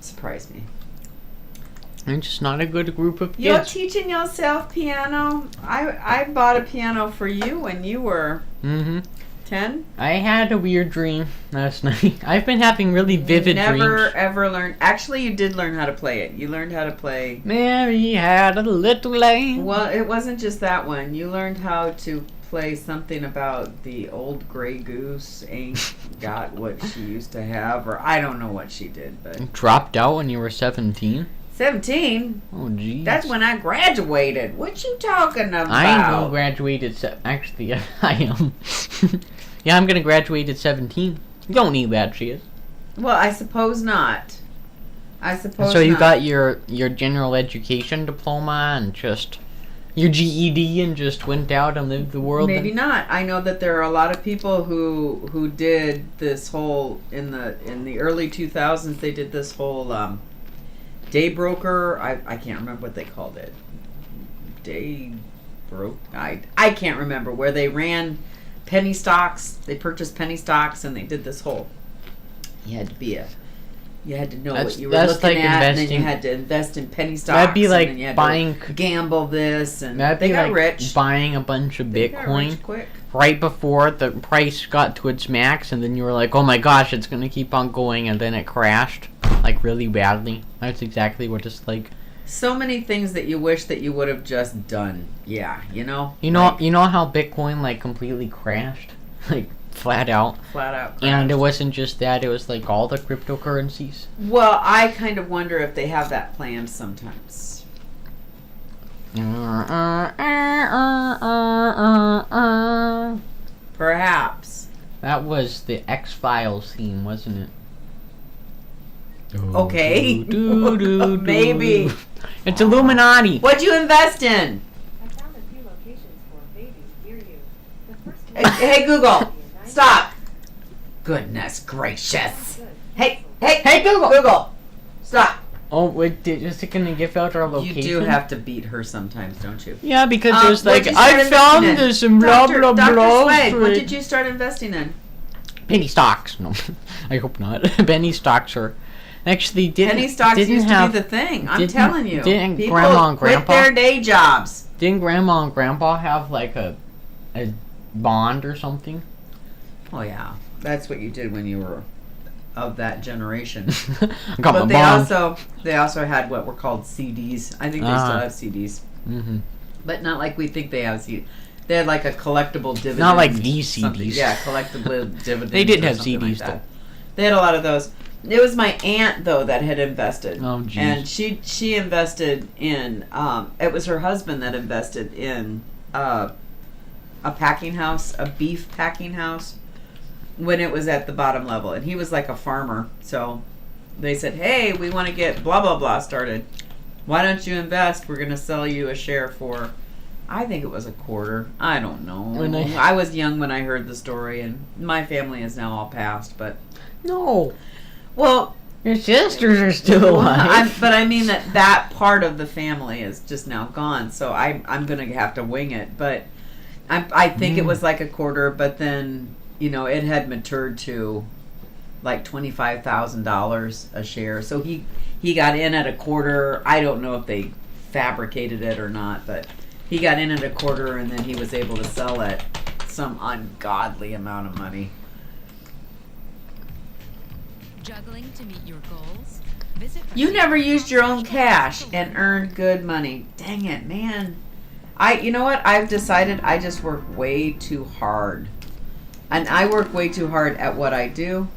Speaker 3: surprise me.
Speaker 2: It's just not a good group of
Speaker 3: You're
Speaker 2: kids.
Speaker 3: teaching yourself piano? I bought a piano for you when you were 10.
Speaker 2: I had a weird dream last night. I've been having really vivid
Speaker 3: Never
Speaker 2: dreams.
Speaker 3: ever learned. Actually, you did learn how to play it. You learned how to play.
Speaker 2: Mary had a little lamb.
Speaker 3: Well, it wasn't just that one. You learned how to play something about the old gray goose ain't got what she used to have, or I don't know what she did, but
Speaker 2: Dropped out when you were 17?
Speaker 3: 17.
Speaker 2: Oh, geez.
Speaker 3: That's when I graduated. What you talking about?
Speaker 2: I ain't graduated. Actually, I am. Yeah, I'm gonna graduate at 17. You don't need that shit.
Speaker 3: Well, I suppose not. I suppose.
Speaker 2: So you
Speaker 3: not.
Speaker 2: got your general education diploma and just your GED and just went out and lived the world.
Speaker 3: Maybe not. I know that there are a lot of people who did this whole in the early 2000s. They did this whole day broker. I can't remember what they called it. Day broke. I can't remember where they ran penny stocks. They purchased penny stocks and they did this whole. You had to know what you were
Speaker 2: that's
Speaker 3: looking
Speaker 2: like
Speaker 3: at, and then
Speaker 2: investing.
Speaker 3: you had to invest in penny stocks.
Speaker 2: That'd be
Speaker 3: and
Speaker 2: like
Speaker 3: then you had
Speaker 2: buying.
Speaker 3: to gamble this, and
Speaker 2: That'd
Speaker 3: they
Speaker 2: be
Speaker 3: got
Speaker 2: like
Speaker 3: rich.
Speaker 2: buying a bunch of
Speaker 3: They got
Speaker 2: Bitcoin
Speaker 3: rich quick.
Speaker 2: right before the price got to its max, and then you were like, "Oh my gosh, it's gonna keep on going," and then it crashed like really badly. That's exactly what it's like.
Speaker 3: So many things that you wish that you would have just done. Yeah, you know.
Speaker 2: You know how Bitcoin like completely crashed, like flat out.
Speaker 3: Flat out.
Speaker 2: And it
Speaker 3: crashed.
Speaker 2: wasn't just that; it was like all the cryptocurrencies.
Speaker 3: Well, I kind of wonder if they have that planned sometimes. Perhaps.
Speaker 2: That was the X-Files theme, wasn't it?
Speaker 3: Okay.
Speaker 2: Do.
Speaker 3: Maybe.
Speaker 2: It's Illuminati.
Speaker 3: What'd you invest in?
Speaker 4: I found a few locations for babies near you. The first one
Speaker 3: Hey, Google. Stop. Goodness gracious. Hey, Google. Google. Stop.
Speaker 2: Oh, wait, is it gonna give out our location?
Speaker 3: You do have to beat her sometimes, don't you?
Speaker 2: Yeah, because there's like,
Speaker 3: what'd you start
Speaker 2: I found
Speaker 3: investing in?
Speaker 2: this and blah, blah,
Speaker 3: Dr.
Speaker 2: blah.
Speaker 3: Sway, what did you start investing in?
Speaker 2: Penny stocks. No, I hope not. Penny stocks are actually didn't.
Speaker 3: Penny stocks
Speaker 2: didn't
Speaker 3: used
Speaker 2: have,
Speaker 3: to be the thing. I'm
Speaker 2: didn't-
Speaker 3: telling you.
Speaker 2: didn't
Speaker 3: People
Speaker 2: Grandma and
Speaker 3: quit
Speaker 2: Grandpa-
Speaker 3: their day jobs.
Speaker 2: Didn't Grandma and Grandpa have like a bond or something?
Speaker 3: Oh yeah, that's what you did when you were of that generation.
Speaker 2: I got
Speaker 3: But
Speaker 2: my bond.
Speaker 3: they also had what were called CDs. I think they still have CDs,
Speaker 2: Mm-hmm.
Speaker 3: but not like we think they have CDs. They had like a collectible dividend.
Speaker 2: Not like these
Speaker 3: something.
Speaker 2: CDs.
Speaker 3: Yeah, collectible dividend.
Speaker 2: They did have CDs though.
Speaker 3: They had a lot of those. It was my aunt though that had invested.
Speaker 2: Oh, geez.
Speaker 3: And she invested in. It was her husband that invested in a packing house, a beef packing house, when it was at the bottom level, and he was like a farmer. So they said, "Hey, we want to get blah blah blah started. Why don't you invest? We're going to sell you a share for." I think it was a quarter. I don't know. I was young when I heard the story, and my family is now all passed. But
Speaker 2: no.
Speaker 3: Well,
Speaker 2: your sisters are still alive.
Speaker 3: But I mean that part of the family is just now gone. So I'm gonna have to wing it. But I think it was like a quarter. But then it had matured to like $25,000 a share. So he got in at a quarter. I don't know if they fabricated it or not, but he got in at a quarter, and then he was able to sell it some ungodly amount of money.
Speaker 5: Juggling to meet your goals? Visit
Speaker 3: You never used your own cash and earned good money. Dang it, man. You know what? I've decided I just work way too hard. And I work way too hard at what I do.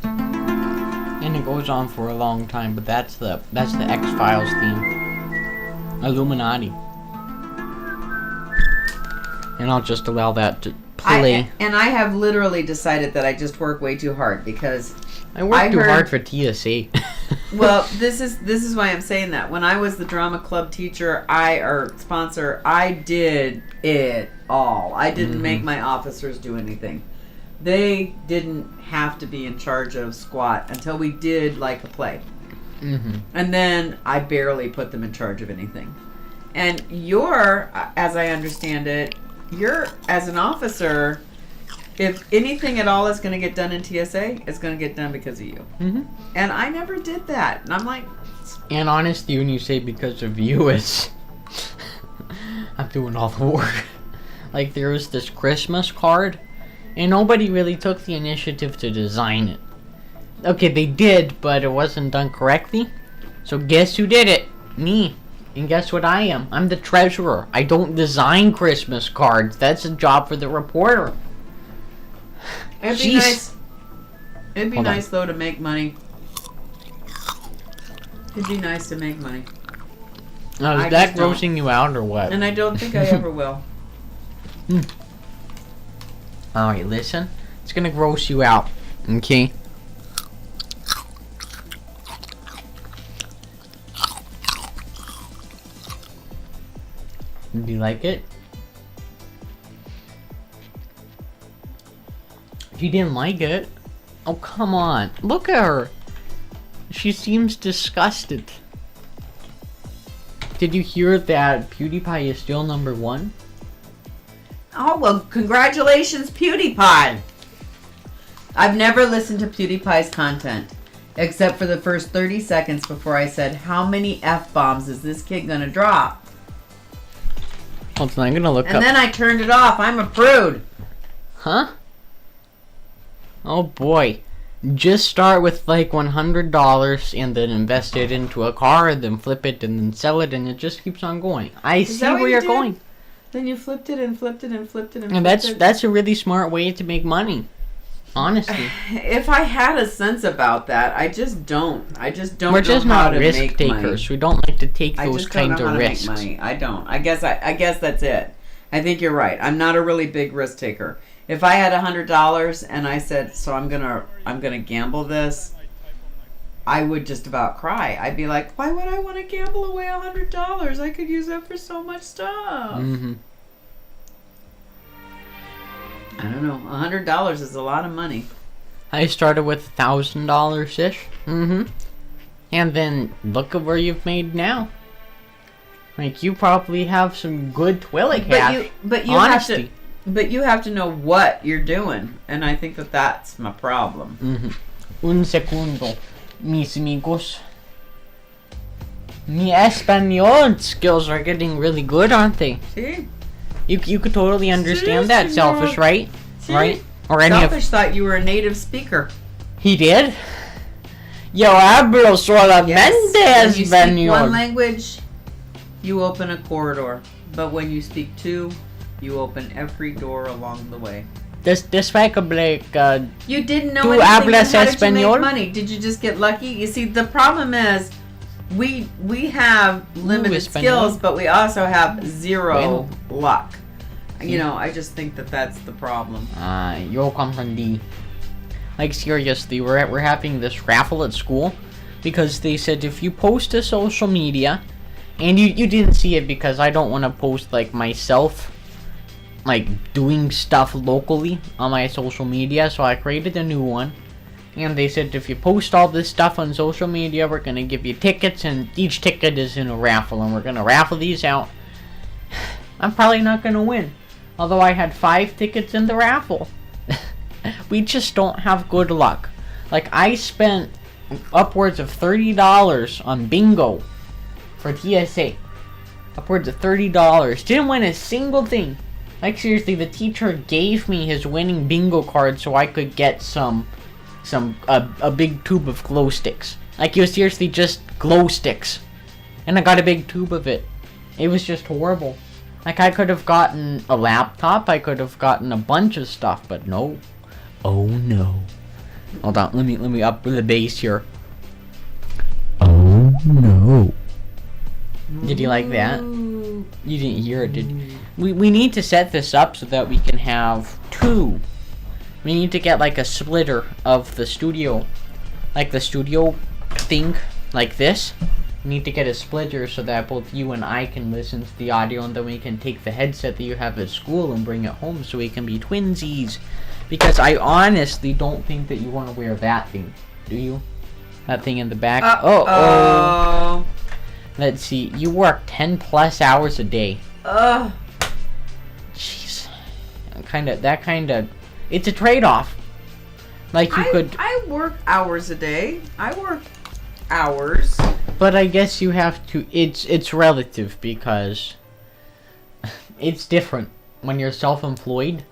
Speaker 2: And it goes on for a long time, but that's the X-Files theme. Illuminati. And I'll just allow that to play.
Speaker 3: I have literally decided that I just work way too hard because
Speaker 2: I work too hard for TSA.
Speaker 3: Well, this is why I'm saying that. When I was the drama club teacher, sponsor, I did it all. I didn't make my officers do anything. They didn't have to be in charge of squat until we did like a play. And then I barely put them in charge of anything. And as I understand it, you're, as an officer, if anything at all is going to get done in TSA, it's going to get done because of you. And I never did that. And I'm like...
Speaker 2: And honestly, when you say because of you, it's... I'm doing all the work. Like, there was this Christmas card, and nobody really took the initiative to design it. Okay, they did, but it wasn't done correctly. So guess who did it? Me. And guess what I am? I'm the treasurer. I don't design Christmas cards. That's a job for the reporter.
Speaker 3: It'd be nice. It'd be nice though to make money. It'd be nice to make money.
Speaker 2: Now, is that grossing you out or what?
Speaker 3: And I don't think I ever will.
Speaker 2: Alright, listen. It's gonna gross you out. Okay? Do you like it? If you didn't like it, oh come on, look at her. She seems disgusted. Did you hear that PewDiePie is still #1?
Speaker 3: Oh, well, congratulations, PewDiePie. I've never listened to PewDiePie's content, except for the first 30 seconds before I said, how many F-bombs is this kid gonna drop?
Speaker 2: Hold on, I'm gonna look up.
Speaker 3: And then I turned it off. I'm a prude.
Speaker 2: Huh? Oh boy. Just start with like $100 and then invest it into a car, then flip it and then sell it, and it just keeps on going. I see where you're going.
Speaker 3: Then you flipped it and flipped it and flipped it and
Speaker 2: And
Speaker 3: flipped it.
Speaker 2: that's a really smart way to make money. Honestly.
Speaker 3: If I had a sense about that, I just don't. I just don't
Speaker 2: We're
Speaker 3: know
Speaker 2: just
Speaker 3: how
Speaker 2: not
Speaker 3: to
Speaker 2: risk
Speaker 3: make
Speaker 2: takers.
Speaker 3: money.
Speaker 2: We don't like to take
Speaker 3: I
Speaker 2: those
Speaker 3: just don't
Speaker 2: kinds
Speaker 3: know how
Speaker 2: of
Speaker 3: to
Speaker 2: risks.
Speaker 3: make money. I don't. I guess that's it. I think you're right. I'm not a really big risk taker. If I had $100 and I said, so I'm gonna gamble this, I would just about cry. I'd be like, why would I want to gamble away $100? I could use that for so much stuff. I don't know. $100 is a lot of money.
Speaker 2: I started with $1,000-ish. And then look at where you've made now. Like, you probably have some good toilet cash.
Speaker 3: But you have to know what you're doing, and I think that's my problem.
Speaker 2: Un segundo, mis amigos. Mi Espanol skills are getting really good, aren't they?
Speaker 3: See?
Speaker 2: You could totally understand that,
Speaker 3: Seriously,
Speaker 2: Selfish, right?
Speaker 3: See?
Speaker 2: Right? Or any
Speaker 3: Selfish thought you were a native speaker.
Speaker 2: He did? Yo hablo solamente
Speaker 3: When you speak one
Speaker 2: español.
Speaker 3: language, you open a corridor. But when you speak two, you open every door along the way.
Speaker 2: Despite like
Speaker 3: You didn't know
Speaker 2: ¿Tú
Speaker 3: anything.
Speaker 2: hablas
Speaker 3: Then how did you
Speaker 2: español?
Speaker 3: make money? Did you just get lucky? You see, the problem is we have limited
Speaker 2: español.
Speaker 3: skills, but we also have zero
Speaker 2: Bueno.
Speaker 3: luck. You know, I just think that that's the problem.
Speaker 2: yo comprendí. Like seriously, we're having this raffle at school because they said if you post to social media, and you didn't see it because I don't want to post like myself, like doing stuff locally on my social media, so I created a new one. And they said if you post all this stuff on social media, we're gonna give you tickets, and each ticket is in a raffle, and we're gonna raffle these out. I'm probably not gonna win, although I had 5 tickets in the raffle. We just don't have good luck. Like, I spent upwards of $30 on bingo for TSA. Upwards of $30. Didn't win a single thing. Like, seriously, the teacher gave me his winning bingo card so I could get a big tube of glow sticks. Like, it was seriously just glow sticks. And I got a big tube of it. It was just horrible. Like, I could have gotten a laptop, I could have gotten a bunch of stuff, but no. Oh no. Hold on, let me up the bass here. Oh no. Did you like that? You didn't hear it, did you? We need to set this up so that we can have 2. We need to get like a splitter of the studio. Like the studio thing, like this. We need to get a splitter so that both you and I can listen to the audio, and then we can take the headset that you have at school and bring it home so we can be twinsies. Because I honestly don't think that you want to wear that thing. Do you? That thing in the back? Uh-oh. Let's see. You work 10 plus hours a day. Jeez. It's a trade-off. Like you could...
Speaker 3: I work hours a day. I work hours.
Speaker 2: But I guess you have to... It's relative because... It's different when you're self-employed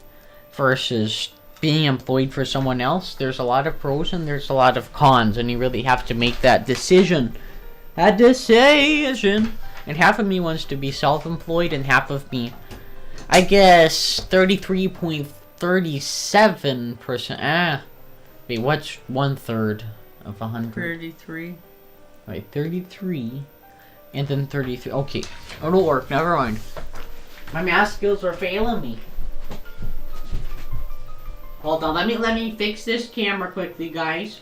Speaker 2: versus being employed for someone else. There's a lot of pros and there's a lot of cons, and you really have to make that decision. And half of me wants to be self-employed, and half of me, I guess, 33.37%. Wait, what's 1/3 of 100?
Speaker 3: 33.
Speaker 2: Right, 33, and then 33. Okay, it'll work. Never mind. My math skills are failing me. Hold on, let me fix this camera quickly, guys.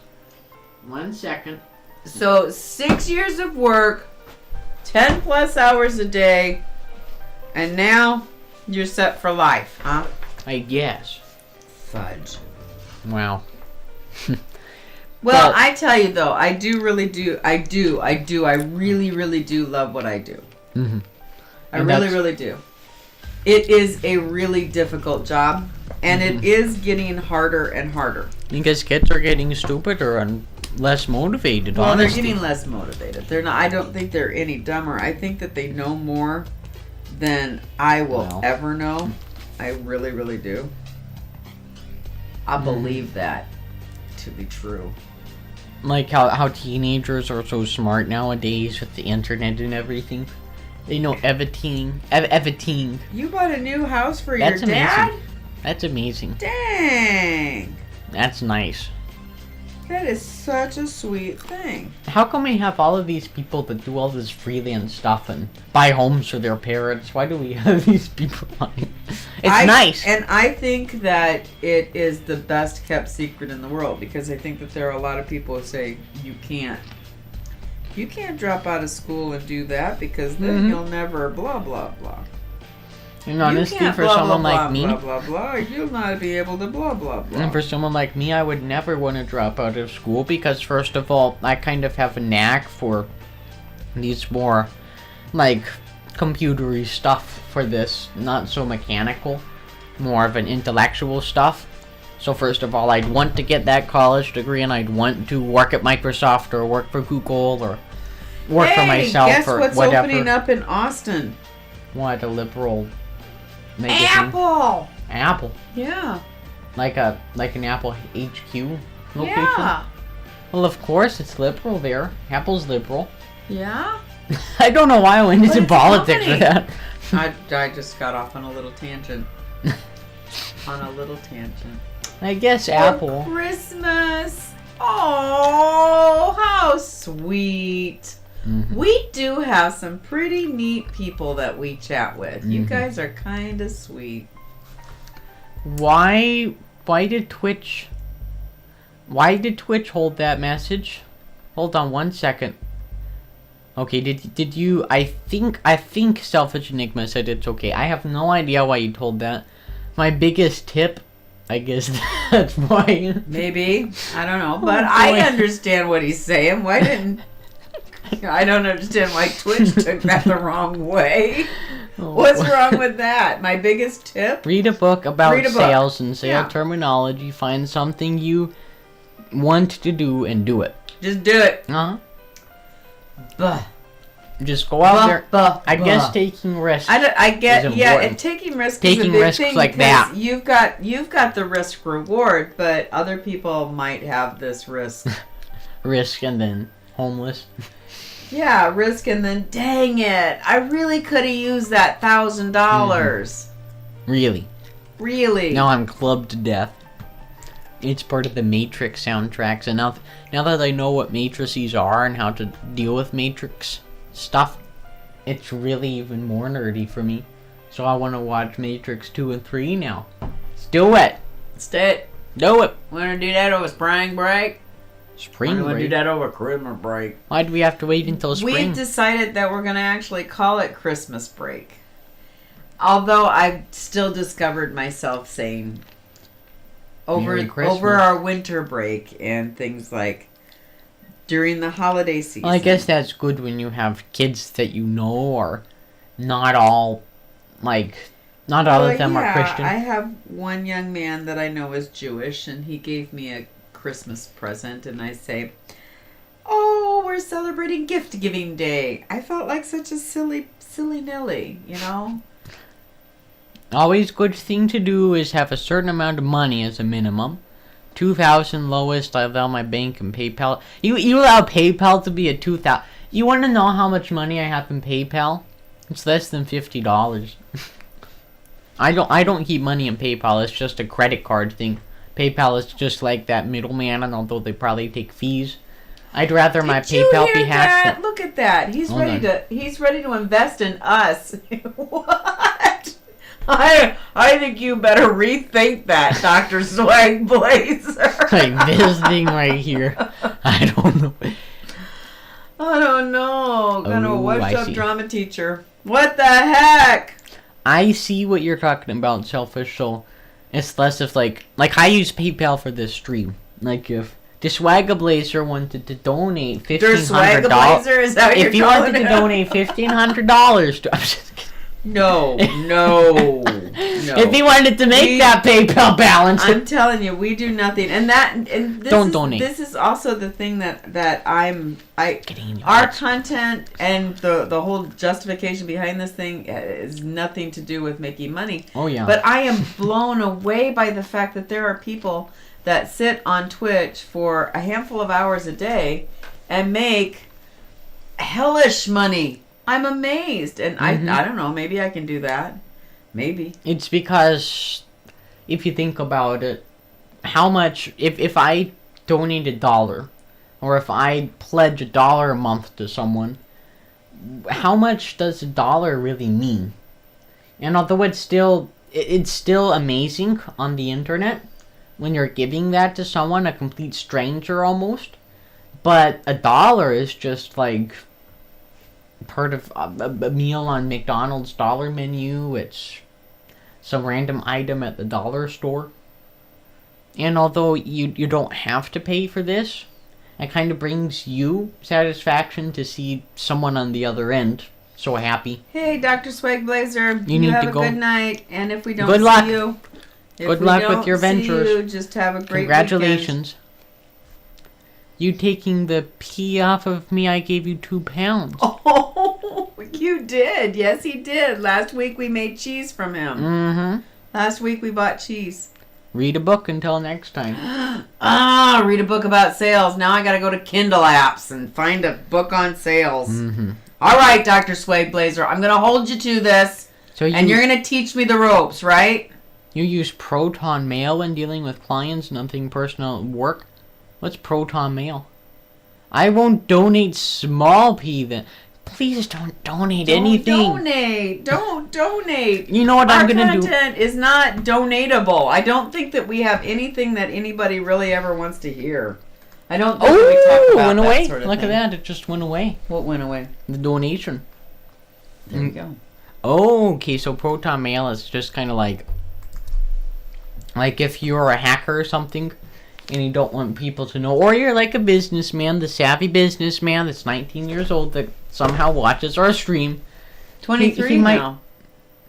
Speaker 2: 1 second.
Speaker 3: So 6 years of work, 10 plus hours a day, and now you're set for life, huh?
Speaker 2: I guess.
Speaker 3: Fudge.
Speaker 2: Wow.
Speaker 3: Well,
Speaker 2: But-
Speaker 3: I tell you though, I really do love what I do.
Speaker 2: Mm-hmm.
Speaker 3: I
Speaker 2: And
Speaker 3: really,
Speaker 2: that's-
Speaker 3: really do. It is a really difficult job, and it is getting harder and harder.
Speaker 2: Because kids are getting stupider and less motivated.
Speaker 3: Well,
Speaker 2: honestly.
Speaker 3: they're getting less motivated. They're not. I don't think they're any dumber. I think that they know more than I will
Speaker 2: Well.
Speaker 3: ever know. I really, really do. I believe that to be true.
Speaker 2: Like how teenagers are so smart nowadays with the internet and everything. They know everything. Everything.
Speaker 3: You bought a new house for
Speaker 2: That's
Speaker 3: your dad?
Speaker 2: amazing. That's amazing.
Speaker 3: Dang.
Speaker 2: That's nice.
Speaker 3: That is such a sweet thing.
Speaker 2: How come we have all of these people that do all this freelance stuff and buy homes for their parents? Why do we have these people on? It's nice.
Speaker 3: And I think that it is the best kept secret in the world, because I think that there are a lot of people who say you can't drop out of school and do that, because then you'll never blah blah blah.
Speaker 2: And honestly,
Speaker 3: you can't
Speaker 2: for
Speaker 3: blah,
Speaker 2: someone
Speaker 3: blah,
Speaker 2: like
Speaker 3: blah,
Speaker 2: me,
Speaker 3: blah blah blah, you'll not be able to blah blah blah.
Speaker 2: and for someone like me, I would never want to drop out of school because, first of all, I kind of have a knack for these more, like, computery stuff for this, not so mechanical, more of an intellectual stuff. So first of all, I'd want to get that college degree, and I'd want to work at Microsoft or work for Google or work for myself
Speaker 3: guess
Speaker 2: or
Speaker 3: what's
Speaker 2: whatever.
Speaker 3: opening up in Austin?
Speaker 2: What, a liberal magazine? Apple.
Speaker 3: Yeah.
Speaker 2: Like an Apple HQ location?
Speaker 3: Yeah.
Speaker 2: Well, of course, it's liberal there. Apple's liberal.
Speaker 3: Yeah.
Speaker 2: I don't know why I went into
Speaker 3: it's
Speaker 2: politics for
Speaker 3: funny.
Speaker 2: that.
Speaker 3: I just got off on a little tangent.
Speaker 2: I guess Apple.
Speaker 3: Christmas. Oh, how sweet.
Speaker 2: Mhm.
Speaker 3: We do have some pretty neat people that we chat with. You
Speaker 2: Mhm.
Speaker 3: guys are kind of sweet.
Speaker 2: Why did Twitch hold that message? Hold on 1 second. Okay, did you I think Selfish Enigma said it's okay. I have no idea why you told that. My biggest tip, I guess that's why.
Speaker 3: Maybe. I don't know. But
Speaker 2: boy.
Speaker 3: I understand what he's saying. Why didn't... I don't understand why Twitch took that the wrong way. What's wrong with that? My biggest tip?
Speaker 2: Read a book about
Speaker 3: Read a book.
Speaker 2: sales and sale
Speaker 3: Yeah.
Speaker 2: terminology. Find something you want to do and do it.
Speaker 3: Just do it.
Speaker 2: Uh-huh.
Speaker 3: Buh.
Speaker 2: Just go out there.
Speaker 3: Buh,
Speaker 2: I guess
Speaker 3: buh.
Speaker 2: taking risks.
Speaker 3: I get,
Speaker 2: is
Speaker 3: yeah,
Speaker 2: important.
Speaker 3: and taking risks is a
Speaker 2: Taking
Speaker 3: big
Speaker 2: risks
Speaker 3: thing
Speaker 2: like
Speaker 3: because
Speaker 2: that.
Speaker 3: you've got the risk reward, but other people might have this risk.
Speaker 2: Risk and then homeless.
Speaker 3: Yeah, risk and then dang it, I really could have used that $1,000.
Speaker 2: Really.
Speaker 3: Really?
Speaker 2: Now I'm clubbed to death. It's part of the Matrix soundtracks, and now that I know what matrices are and how to deal with Matrix stuff, it's really even more nerdy for me. So I want to watch Matrix 2 and 3 now. Let's do it!
Speaker 3: Stay.
Speaker 2: Do it!
Speaker 3: Wanna do that over spring break?
Speaker 2: Spring
Speaker 3: Wanna do
Speaker 2: break?
Speaker 3: that over Christmas break?
Speaker 2: Why do we have to wait until spring?
Speaker 3: We decided that we're gonna actually call it Christmas break. Although I've still discovered myself saying
Speaker 2: Merry Christmas.
Speaker 3: over our winter break and things like during the holiday season.
Speaker 2: Well, I guess that's good when you have kids that you know are not all, like, not all of them are Christian.
Speaker 3: I have one young man that I know is Jewish, and he gave me a Christmas present, and I say, "Oh, we're celebrating gift giving day." I felt like such a silly Nelly, you know.
Speaker 2: Always good thing to do is have a certain amount of money as a minimum. 2,000 lowest. I allow my bank and PayPal. You allow PayPal to be a 2,000. You want to know how much money I have in PayPal? It's less than $50. I don't keep money in PayPal. It's just a credit card thing. PayPal is just like that middleman, and although they probably take fees, I'd rather my
Speaker 3: Did you
Speaker 2: PayPal
Speaker 3: hear
Speaker 2: be hacked.
Speaker 3: that? Look at that. He's
Speaker 2: Hold
Speaker 3: ready
Speaker 2: on.
Speaker 3: he's ready to invest in us. What? I think you better rethink that, Dr. Swag Blazer.
Speaker 2: Like this thing right here. I don't know.
Speaker 3: I don't know. Kind of a
Speaker 2: Oh, I
Speaker 3: washed up
Speaker 2: see.
Speaker 3: drama teacher. What the heck?
Speaker 2: I see what you're talking about, Selfish. So it's less of like I use PayPal for this stream. Like if the Swagablazer wanted to donate
Speaker 3: Der
Speaker 2: $1,500,
Speaker 3: Swagablazer, is that what
Speaker 2: if
Speaker 3: you're
Speaker 2: you wanted
Speaker 3: calling
Speaker 2: to
Speaker 3: it?
Speaker 2: donate $1,500 to, I'm just kidding.
Speaker 3: No.
Speaker 2: If he wanted to make that PayPal balance,
Speaker 3: I'm telling you, we do nothing, and this
Speaker 2: Don't
Speaker 3: is,
Speaker 2: donate.
Speaker 3: This is also the thing that
Speaker 2: Getting in your
Speaker 3: our
Speaker 2: heads.
Speaker 3: content and the whole justification behind this thing is nothing to do with making money.
Speaker 2: Oh yeah.
Speaker 3: But I am blown away by the fact that there are people that sit on Twitch for a handful of hours a day and make hellish money. I'm amazed, and
Speaker 2: Mhm.
Speaker 3: I don't know. Maybe I can do that. Maybe.
Speaker 2: It's because if you think about it, how much if I donate $1 or if I pledge $1 a month to someone, how much does $1 really mean? And although it's still amazing on the internet when you're giving that to someone, a complete stranger almost, but $1 is just like part of a meal on McDonald's dollar menu. It's some random item at the dollar store. And although you don't have to pay for this, it kind of brings you satisfaction to see someone on the other end so happy.
Speaker 3: Hey, Dr. Swag Blazer,
Speaker 2: You need
Speaker 3: have
Speaker 2: to
Speaker 3: a
Speaker 2: go.
Speaker 3: good night, and if we don't
Speaker 2: Good
Speaker 3: see
Speaker 2: luck.
Speaker 3: you, if
Speaker 2: Good
Speaker 3: we
Speaker 2: luck with
Speaker 3: don't
Speaker 2: your
Speaker 3: see
Speaker 2: ventures.
Speaker 3: you, just have a great
Speaker 2: Congratulations. You taking the pee off of me, I gave you 2 pounds.
Speaker 3: Oh, you did. Yes, he did. Last week we made cheese from him.
Speaker 2: Mm-hmm.
Speaker 3: Last week we bought cheese.
Speaker 2: Read a book until next time.
Speaker 3: Read a book about sales. Now I gotta go to Kindle apps and find a book on sales.
Speaker 2: Mm-hmm.
Speaker 3: All right, Dr. Swag Blazer, I'm going to hold you to this,
Speaker 2: So
Speaker 3: and you're going to teach me the ropes, right?
Speaker 2: You use Proton Mail when dealing with clients, nothing personal at work? What's Proton Mail? I won't donate small p then. Please don't donate anything.
Speaker 3: Don't donate.
Speaker 2: You know what I'm gonna do?
Speaker 3: Our content is not donatable. I don't think that we have anything that anybody really ever wants to hear. I don't think that we talk about
Speaker 2: went
Speaker 3: that
Speaker 2: away.
Speaker 3: sort of
Speaker 2: Look
Speaker 3: thing.
Speaker 2: at that. It just went away.
Speaker 3: What went away?
Speaker 2: The donation.
Speaker 3: There you go.
Speaker 2: Oh, okay. So Proton Mail is just kind of like if you're a hacker or something, and you don't want people to know, or you're like a businessman, the savvy businessman that's 19 years old that somehow watches our stream.
Speaker 3: 23
Speaker 2: he might-
Speaker 3: now.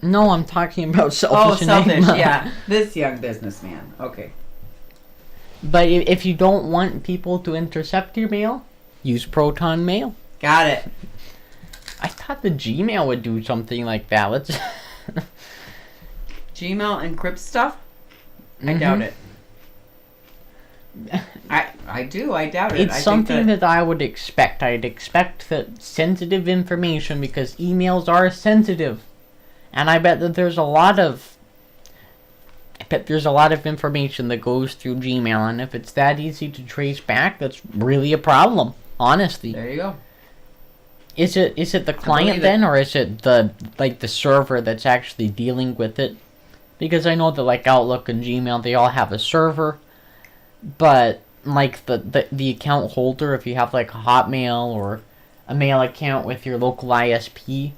Speaker 2: No, I'm talking about
Speaker 3: Oh,
Speaker 2: selfish.
Speaker 3: selfish. Yeah, this young businessman. Okay.
Speaker 2: But if you don't want people to intercept your mail, use Proton Mail.
Speaker 3: Got it.
Speaker 2: I thought the Gmail would do something like that. Let's.
Speaker 3: Gmail encrypts stuff? I
Speaker 2: Mhm.
Speaker 3: doubt it. I do. I doubt it.
Speaker 2: It's
Speaker 3: I
Speaker 2: something
Speaker 3: think
Speaker 2: that I would expect. I'd expect that sensitive information, because emails are sensitive, and I bet that there's a lot of information that goes through Gmail, and if it's that easy to trace back, that's really a problem. Honestly,
Speaker 3: There you go.
Speaker 2: is it the client
Speaker 3: believe it.
Speaker 2: then, or is it the server that's actually dealing with it? Because I know that like Outlook and Gmail, they all have a server, but like the account holder, if you have like a Hotmail or a mail account with your local ISP,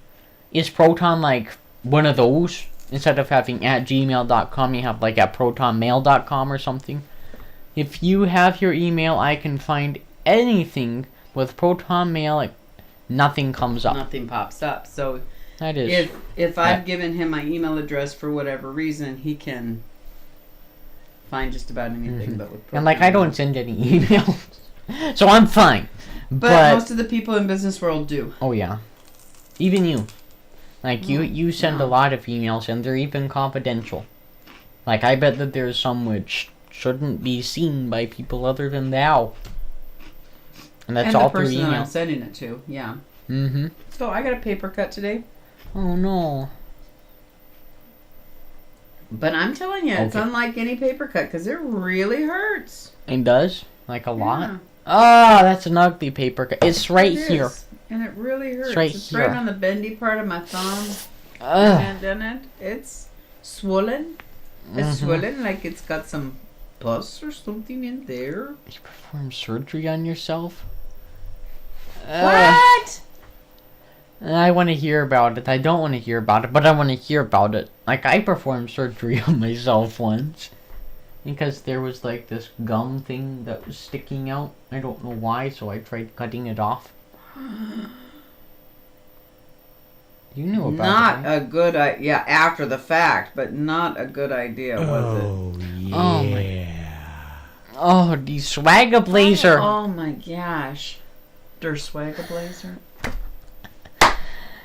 Speaker 2: is Proton like one of those? Instead of having at gmail.com, you have like at protonmail.com or something. If you have your email, I can find anything with Proton Mail, like nothing comes up.
Speaker 3: Nothing pops up. So
Speaker 2: That is.
Speaker 3: if I've given him my email address for whatever reason, he can find just about anything. But with
Speaker 2: And like I don't send any emails, so I'm fine.
Speaker 3: But most of the people in business world do.
Speaker 2: Oh yeah, even you. Like you send a
Speaker 3: no.
Speaker 2: lot of emails, and they're even confidential. Like I bet that there's some which shouldn't be seen by people other than thou. And that's
Speaker 3: and
Speaker 2: all
Speaker 3: the
Speaker 2: through
Speaker 3: person that I'm
Speaker 2: email.
Speaker 3: sending it to. Yeah.
Speaker 2: Mm-hmm.
Speaker 3: So I got a paper cut today.
Speaker 2: Oh no.
Speaker 3: But I'm telling you, it's
Speaker 2: Okay.
Speaker 3: unlike any paper cut because it really hurts.
Speaker 2: It does? Like a lot?
Speaker 3: Yeah.
Speaker 2: Oh, that's an ugly paper cut. It's right
Speaker 3: It
Speaker 2: here.
Speaker 3: is, and it really hurts.
Speaker 2: It's right
Speaker 3: It's
Speaker 2: here.
Speaker 3: right on the bendy part of my thumb.
Speaker 2: Ugh.
Speaker 3: And then it's swollen. It's
Speaker 2: Mhm.
Speaker 3: swollen like it's got some pus or something in there.
Speaker 2: You perform surgery on yourself?
Speaker 3: What?
Speaker 2: I want to hear about it. I don't want to hear about it, but I want to hear about it. Like, I performed surgery on myself once. Because there was, like, this gum thing that was sticking out. I don't know why, so I tried cutting it off. You knew about
Speaker 3: Not
Speaker 2: it, right?
Speaker 3: a good idea. Yeah, after the fact, but not a good idea, was it?
Speaker 6: yeah.
Speaker 2: Oh, my... Oh, the swagger blazer.
Speaker 3: Oh my gosh. Der Swagger Blazer.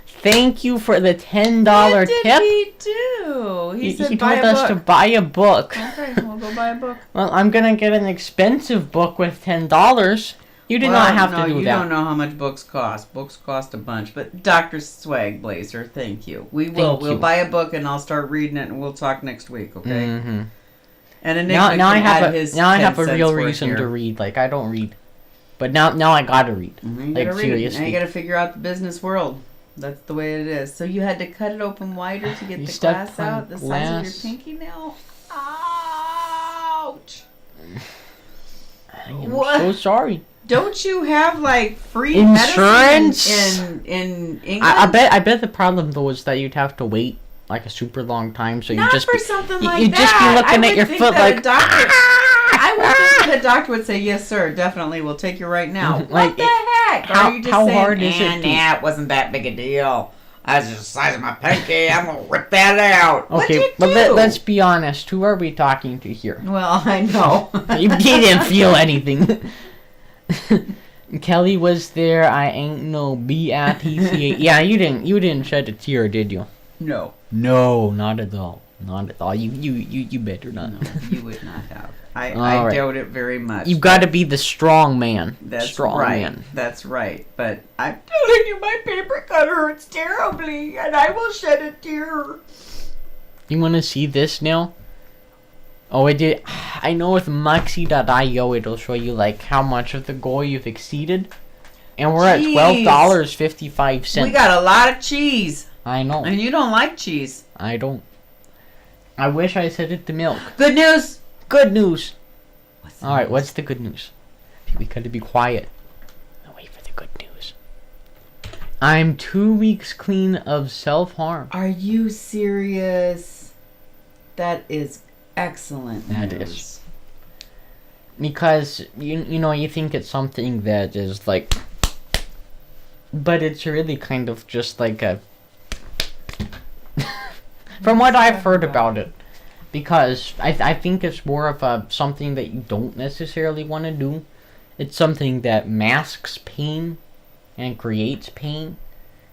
Speaker 2: Thank you for the $10
Speaker 3: What did
Speaker 2: tip.
Speaker 3: he do? He said
Speaker 2: he
Speaker 3: buy
Speaker 2: told
Speaker 3: a
Speaker 2: us
Speaker 3: book.
Speaker 2: to buy a book.
Speaker 3: Okay, we'll go buy a book.
Speaker 2: Well, I'm gonna get an expensive book with $10. You did not have to do
Speaker 3: you
Speaker 2: that.
Speaker 3: don't know how much books cost. Books cost a bunch. But Dr. Swag Blazer, thank you. We will.
Speaker 2: Thank
Speaker 3: We'll
Speaker 2: you.
Speaker 3: buy a book and I'll start reading it and we'll talk next week, okay?
Speaker 2: Mm-hmm.
Speaker 3: And Enigma
Speaker 2: Now
Speaker 3: can
Speaker 2: I
Speaker 3: add
Speaker 2: have
Speaker 3: his
Speaker 2: a
Speaker 3: 10
Speaker 2: real
Speaker 3: cents worth
Speaker 2: reason
Speaker 3: here.
Speaker 2: to read. Like I don't read, but now I gotta read.
Speaker 3: Mhm, you
Speaker 2: Like
Speaker 3: gotta read.
Speaker 2: seriously.
Speaker 3: Now you gotta figure out the business world. That's the way it is. So you had to cut it open wider to get
Speaker 2: You
Speaker 3: the
Speaker 2: stepped
Speaker 3: glass
Speaker 2: on
Speaker 3: out, the size of
Speaker 2: glass.
Speaker 3: your pinky nail. Ouch!
Speaker 2: I am
Speaker 3: What?
Speaker 2: so sorry.
Speaker 3: Don't you have like free
Speaker 2: Insurance?
Speaker 3: medicine in England?
Speaker 2: I bet the problem though is that you'd have to wait like a super long time. So you
Speaker 3: Not
Speaker 2: just
Speaker 3: for
Speaker 2: be,
Speaker 3: something
Speaker 2: you-
Speaker 3: like
Speaker 2: you'd
Speaker 3: that.
Speaker 2: just be looking
Speaker 3: I
Speaker 2: at
Speaker 3: would
Speaker 2: your
Speaker 3: think
Speaker 2: foot
Speaker 3: that a
Speaker 2: like.
Speaker 3: doctor. I would think that a doctor would say, "Yes, sir, definitely. We'll take you right now."
Speaker 2: Like,
Speaker 3: What the heck? Or
Speaker 2: how-
Speaker 3: are you just
Speaker 2: how
Speaker 3: saying,
Speaker 2: hard is it to-
Speaker 3: Nah, it wasn't that big a deal. I was just the size of my pinky. I'm gonna rip that out. What'd
Speaker 2: Okay,
Speaker 3: you
Speaker 2: but
Speaker 3: do?
Speaker 2: let's be honest. Who are we talking to here?
Speaker 3: Well, I know.
Speaker 2: You didn't feel anything. Kelly was there. I ain't no B-I-T-C-A. Yeah, you didn't shed a tear, did you?
Speaker 3: No.
Speaker 2: No, not at all. Not at all. You better not.
Speaker 3: No, you would not have. I
Speaker 2: All
Speaker 3: doubt it very much.
Speaker 2: You've got to be the strong man.
Speaker 3: That's
Speaker 2: strong
Speaker 3: right.
Speaker 2: man.
Speaker 3: That's right. But I'm telling you, my paper cut hurts terribly, and I will shed a tear.
Speaker 2: You want to see this now? Oh, I did. I know with Muxy.io it'll show you like how much of the goal you've exceeded, and we're
Speaker 3: Jeez.
Speaker 2: at $12.55.
Speaker 3: We got a lot of cheese,
Speaker 2: I know.
Speaker 3: and you don't like cheese.
Speaker 2: I don't. I wish I said it to milk.
Speaker 3: Good news.
Speaker 2: Good news.
Speaker 3: What's
Speaker 2: All right, what's the good news? We gotta be quiet. Now wait for the good news. I'm 2 weeks clean of self-harm.
Speaker 3: Are you serious? That is excellent
Speaker 2: That
Speaker 3: news.
Speaker 2: is. Because you know you think it's something that is like, but it's really kind of just like a. From what I've heard about it, because I think it's more of a something that you don't necessarily want to do. It's something that masks pain and creates pain.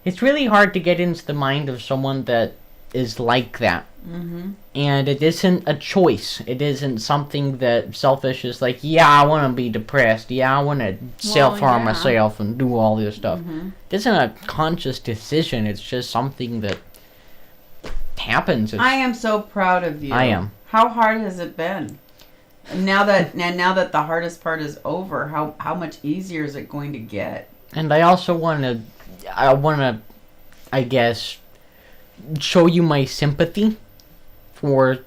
Speaker 2: It's really hard to get into the mind of someone that is like that.
Speaker 3: Mm-hmm.
Speaker 2: And it isn't a choice. It isn't something that selfish is like, yeah, I want to be depressed. Yeah, I want to self-harm
Speaker 3: yeah.
Speaker 2: myself and do all this stuff.
Speaker 3: Mm-hmm.
Speaker 2: It isn't a conscious decision. It's just something that happens.
Speaker 3: I am so proud of you.
Speaker 2: I am.
Speaker 3: How hard has it been? Now that the hardest part is over, how much easier is it going to get?
Speaker 2: And I also want to, I guess, show you my sympathy for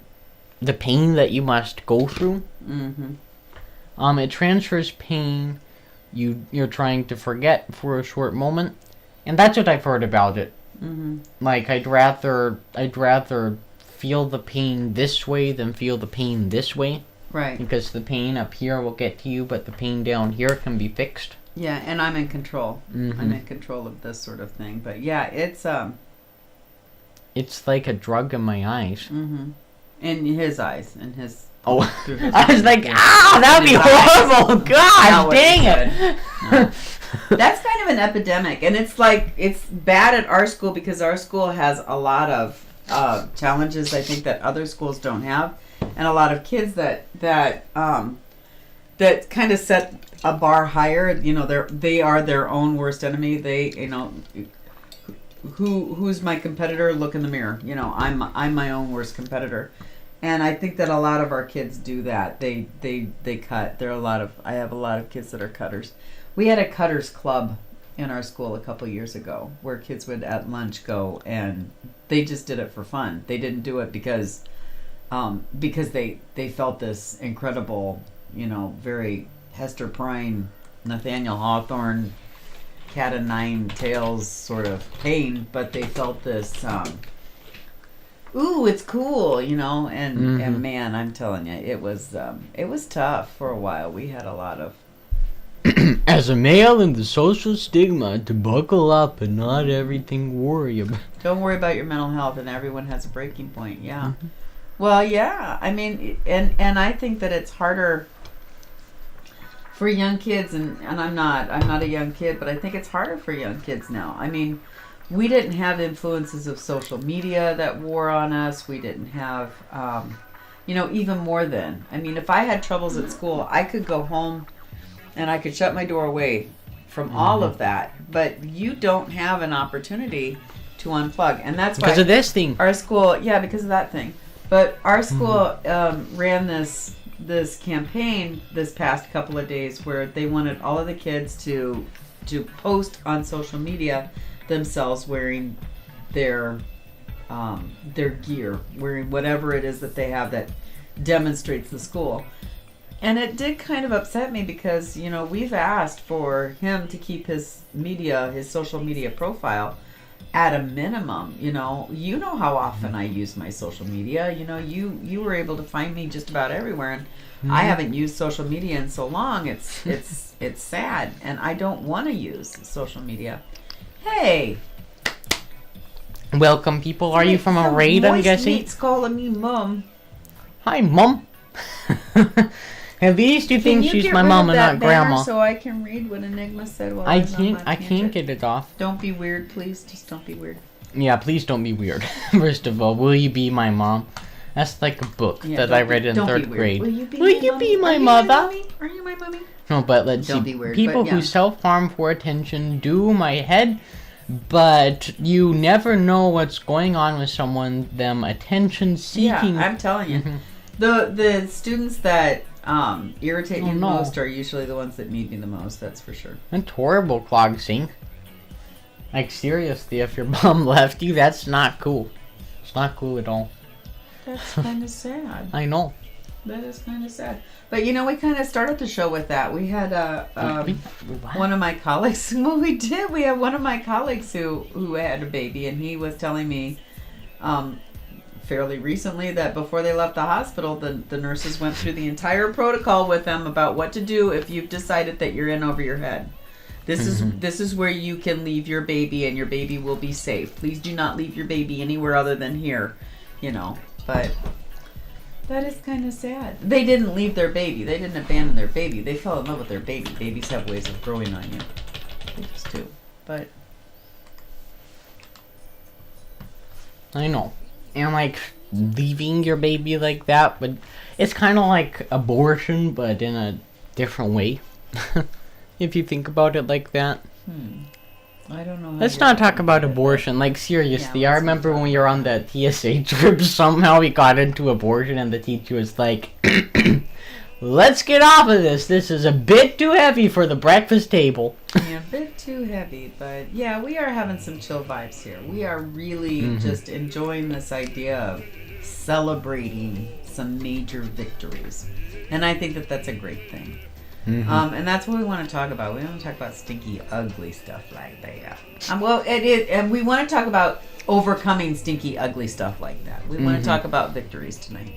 Speaker 2: the pain that you must go through.
Speaker 3: Mm-hmm.
Speaker 2: It transfers pain. You're trying to forget for a short moment, and that's what I've heard about it.
Speaker 3: Mm-hmm.
Speaker 2: Like I'd rather feel the pain this way than feel the pain this way,
Speaker 3: Right.
Speaker 2: because the pain up here will get to you, but the pain down here can be fixed.
Speaker 3: Yeah, and I'm in control.
Speaker 2: Mhm.
Speaker 3: I'm in control of this sort of thing. But yeah, it's
Speaker 2: It's like a drug in my eyes.
Speaker 3: mm-hmm. In his eyes, in his.
Speaker 2: Oh,
Speaker 3: Through his
Speaker 2: I was like,
Speaker 3: eyes.
Speaker 2: ah, that'd be
Speaker 3: His eyes.
Speaker 2: horrible.
Speaker 3: That
Speaker 2: God
Speaker 3: would be
Speaker 2: dang
Speaker 3: good.
Speaker 2: it.
Speaker 3: That's kind of an epidemic, and it's like it's bad at our school because our school has a lot of challenges I think that other schools don't have, and a lot of kids that kind of set a bar higher. You know, they are their own worst enemy. They, you know, who's my competitor? Look in the mirror. You know, I'm my own worst competitor. And I think that a lot of our kids do that. They cut. I have a lot of kids that are cutters. We had a cutters club in our school a couple years ago where kids would at lunch go and they just did it for fun. They didn't do it because they felt this incredible, you know, very Hester Prynne, Nathaniel Hawthorne, cat o' nine tails sort of pain, but they felt this ooh, it's cool, you know, and man, I'm telling you, it was tough for a while. We had a lot of
Speaker 2: As a male in the social stigma, to buckle up and not everything worry about.
Speaker 3: don't worry about your mental health, and everyone has a breaking point. Yeah. Well, yeah. I mean, and I think that it's harder for young kids, and I'm not a young kid, but I think it's harder for young kids now. I mean, we didn't have influences of social media that wore on us. We didn't have, you know, even more than. I mean, if I had troubles at school, I could go home and I could shut my door away from all of that. But you don't have an opportunity to unplug, and that's why
Speaker 2: Because of this thing.
Speaker 3: our school, yeah, because of that thing. But our school ran this campaign this past couple of days where they wanted all of the kids to post on social media themselves wearing their gear, wearing whatever it is that they have that demonstrates the school. And it did kind of upset me because, you know, we've asked for him to keep his social media profile at a minimum. You know how often I use my social media. You know, you were able to find me just about everywhere, and I haven't used social media in so long. It's sad, and I don't want to use social media. Hey,
Speaker 2: Welcome, people. Are you from a raid, I'm guessing?
Speaker 3: Meat's calling me mom.
Speaker 2: Hi, Mom. At least you think she's my mom and not grandma.
Speaker 3: So I can read what Enigma said while
Speaker 2: I
Speaker 3: was on my
Speaker 2: can't
Speaker 3: tangent.
Speaker 2: get it off.
Speaker 3: Don't be weird, please. Just don't be weird.
Speaker 2: Yeah, please don't be weird. First of all, will you be my mom? That's like a book
Speaker 3: Yeah,
Speaker 2: that I read in
Speaker 3: don't be
Speaker 2: 3rd
Speaker 3: weird.
Speaker 2: grade.
Speaker 3: Will you be
Speaker 2: my
Speaker 3: Are you
Speaker 2: mother?
Speaker 3: Are you my mommy?
Speaker 2: No, but let's
Speaker 3: Don't
Speaker 2: see.
Speaker 3: be weird,
Speaker 2: People
Speaker 3: but yeah.
Speaker 2: who self-harm for attention do my head, but you never know what's going on with someone. Them attention seeking.
Speaker 3: Yeah, I'm telling you.
Speaker 2: Mhm.
Speaker 3: The students that irritate me
Speaker 2: Oh,
Speaker 3: the
Speaker 2: no.
Speaker 3: most are usually the ones that need me the most. That's for sure.
Speaker 2: That's horrible, Clog Sink. Like seriously, if your mom left you, that's not cool. It's not cool at all.
Speaker 3: That's kind of sad.
Speaker 2: I know.
Speaker 3: That is kind of sad. But you know, we kind of started the show with that. We had one of my colleagues. Well, we did. We had one of my colleagues who had a baby, and he was telling me fairly recently that before they left the hospital, the nurses went through the entire protocol with them about what to do if you've decided that you're in over your head. This is where you can leave your baby, and your baby will be safe. Please do not leave your baby anywhere other than here, you know. But that is kind of sad. They didn't leave their baby. They didn't abandon their baby. They fell in love with their baby. Babies have ways of growing on you. They just do. But
Speaker 2: I know. And like leaving your baby like that, but it's kind of like abortion, but in a different way. If you think about it like that.
Speaker 3: I don't know. How
Speaker 2: Let's
Speaker 3: you're
Speaker 2: not talk
Speaker 3: talking
Speaker 2: about
Speaker 3: it,
Speaker 2: abortion. Like seriously,
Speaker 3: Yeah,
Speaker 2: I
Speaker 3: let's
Speaker 2: remember
Speaker 3: not
Speaker 2: when
Speaker 3: talk
Speaker 2: we were on the TSA trip. Somehow we got into abortion, and the teacher was like, "Let's get off of this. This is a bit too heavy for the breakfast table."
Speaker 3: Yeah, a bit too heavy, but yeah, we are having some chill vibes here. We are really just enjoying this idea of celebrating some major victories, and I think that that's a great thing. And that's what we want to talk about. We want to talk about stinky, ugly stuff like that. Well, it is, and we want to talk about overcoming stinky, ugly stuff like that. We want to talk about victories tonight.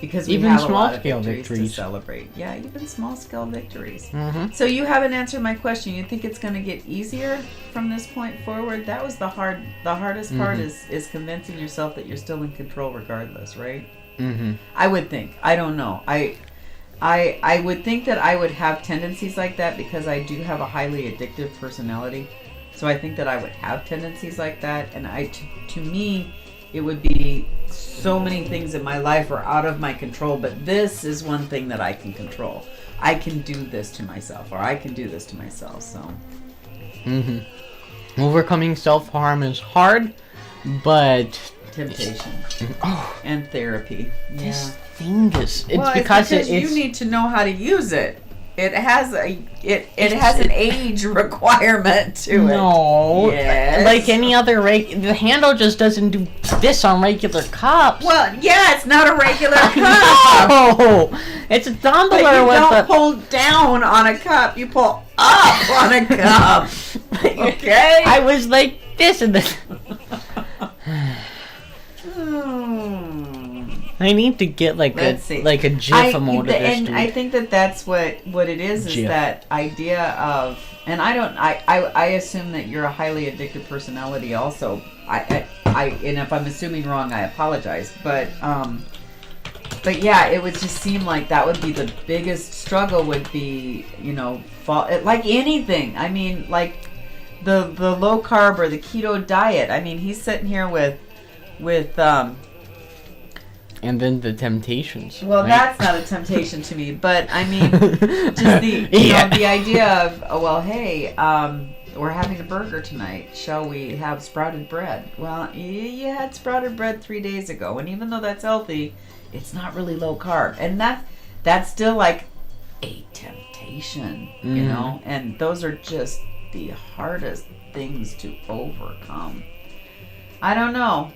Speaker 3: Because we
Speaker 2: Even
Speaker 3: have a lot of
Speaker 2: small-scale
Speaker 3: victories to
Speaker 2: victories.
Speaker 3: celebrate. Yeah, even small-scale victories. So you haven't answered my question. You think it's going to get easier from this point forward? That was the hardest part is convincing yourself that you're still in control regardless, right? I would think. I don't know. I would think that I would have tendencies like that because I do have a highly addictive personality. So I think that I would have tendencies like that, and to me, it would be so many things in my life are out of my control, but this is one thing that I can control. I can do this to myself, or I can do this to myself, so.
Speaker 2: Overcoming self-harm is hard, but
Speaker 3: Temptation.
Speaker 2: oh,
Speaker 3: And therapy.
Speaker 2: this thing is it's
Speaker 3: Well,
Speaker 2: because
Speaker 3: it's
Speaker 2: it's
Speaker 3: you need to know how to use it. It has it has an age requirement to it.
Speaker 2: no,
Speaker 3: Yes.
Speaker 2: like any other the handle just doesn't do this on regular cups.
Speaker 3: Well, yeah, it's not a regular cup.
Speaker 2: No, it's a
Speaker 3: But
Speaker 2: tumbler
Speaker 3: you
Speaker 2: with
Speaker 3: don't
Speaker 2: a.
Speaker 3: pull down on a cup. You pull up on a cup. Okay.
Speaker 2: I was like this and then. I need to get like
Speaker 3: Let's see.
Speaker 2: a GIF emote of this
Speaker 3: and
Speaker 2: dude.
Speaker 3: I think that that's what it is
Speaker 2: GIF.
Speaker 3: that idea of, and I assume that you're a highly addictive personality also. I and if I'm assuming wrong, I apologize. But yeah, it would just seem like that would be the biggest struggle would be, you know, like anything. I mean, like the low carb or the keto diet. I mean, he's sitting here with
Speaker 2: and then the temptations.
Speaker 3: well,
Speaker 2: right?
Speaker 3: that's not a temptation to me, but I mean, just the you know, the idea of, oh, well, hey, we're having a burger tonight. Shall we have sprouted bread? Well, you had sprouted bread 3 days ago, and even though that's healthy, it's not really low carb, and that's still like a temptation, you know. And those are just the hardest things to overcome. I don't know.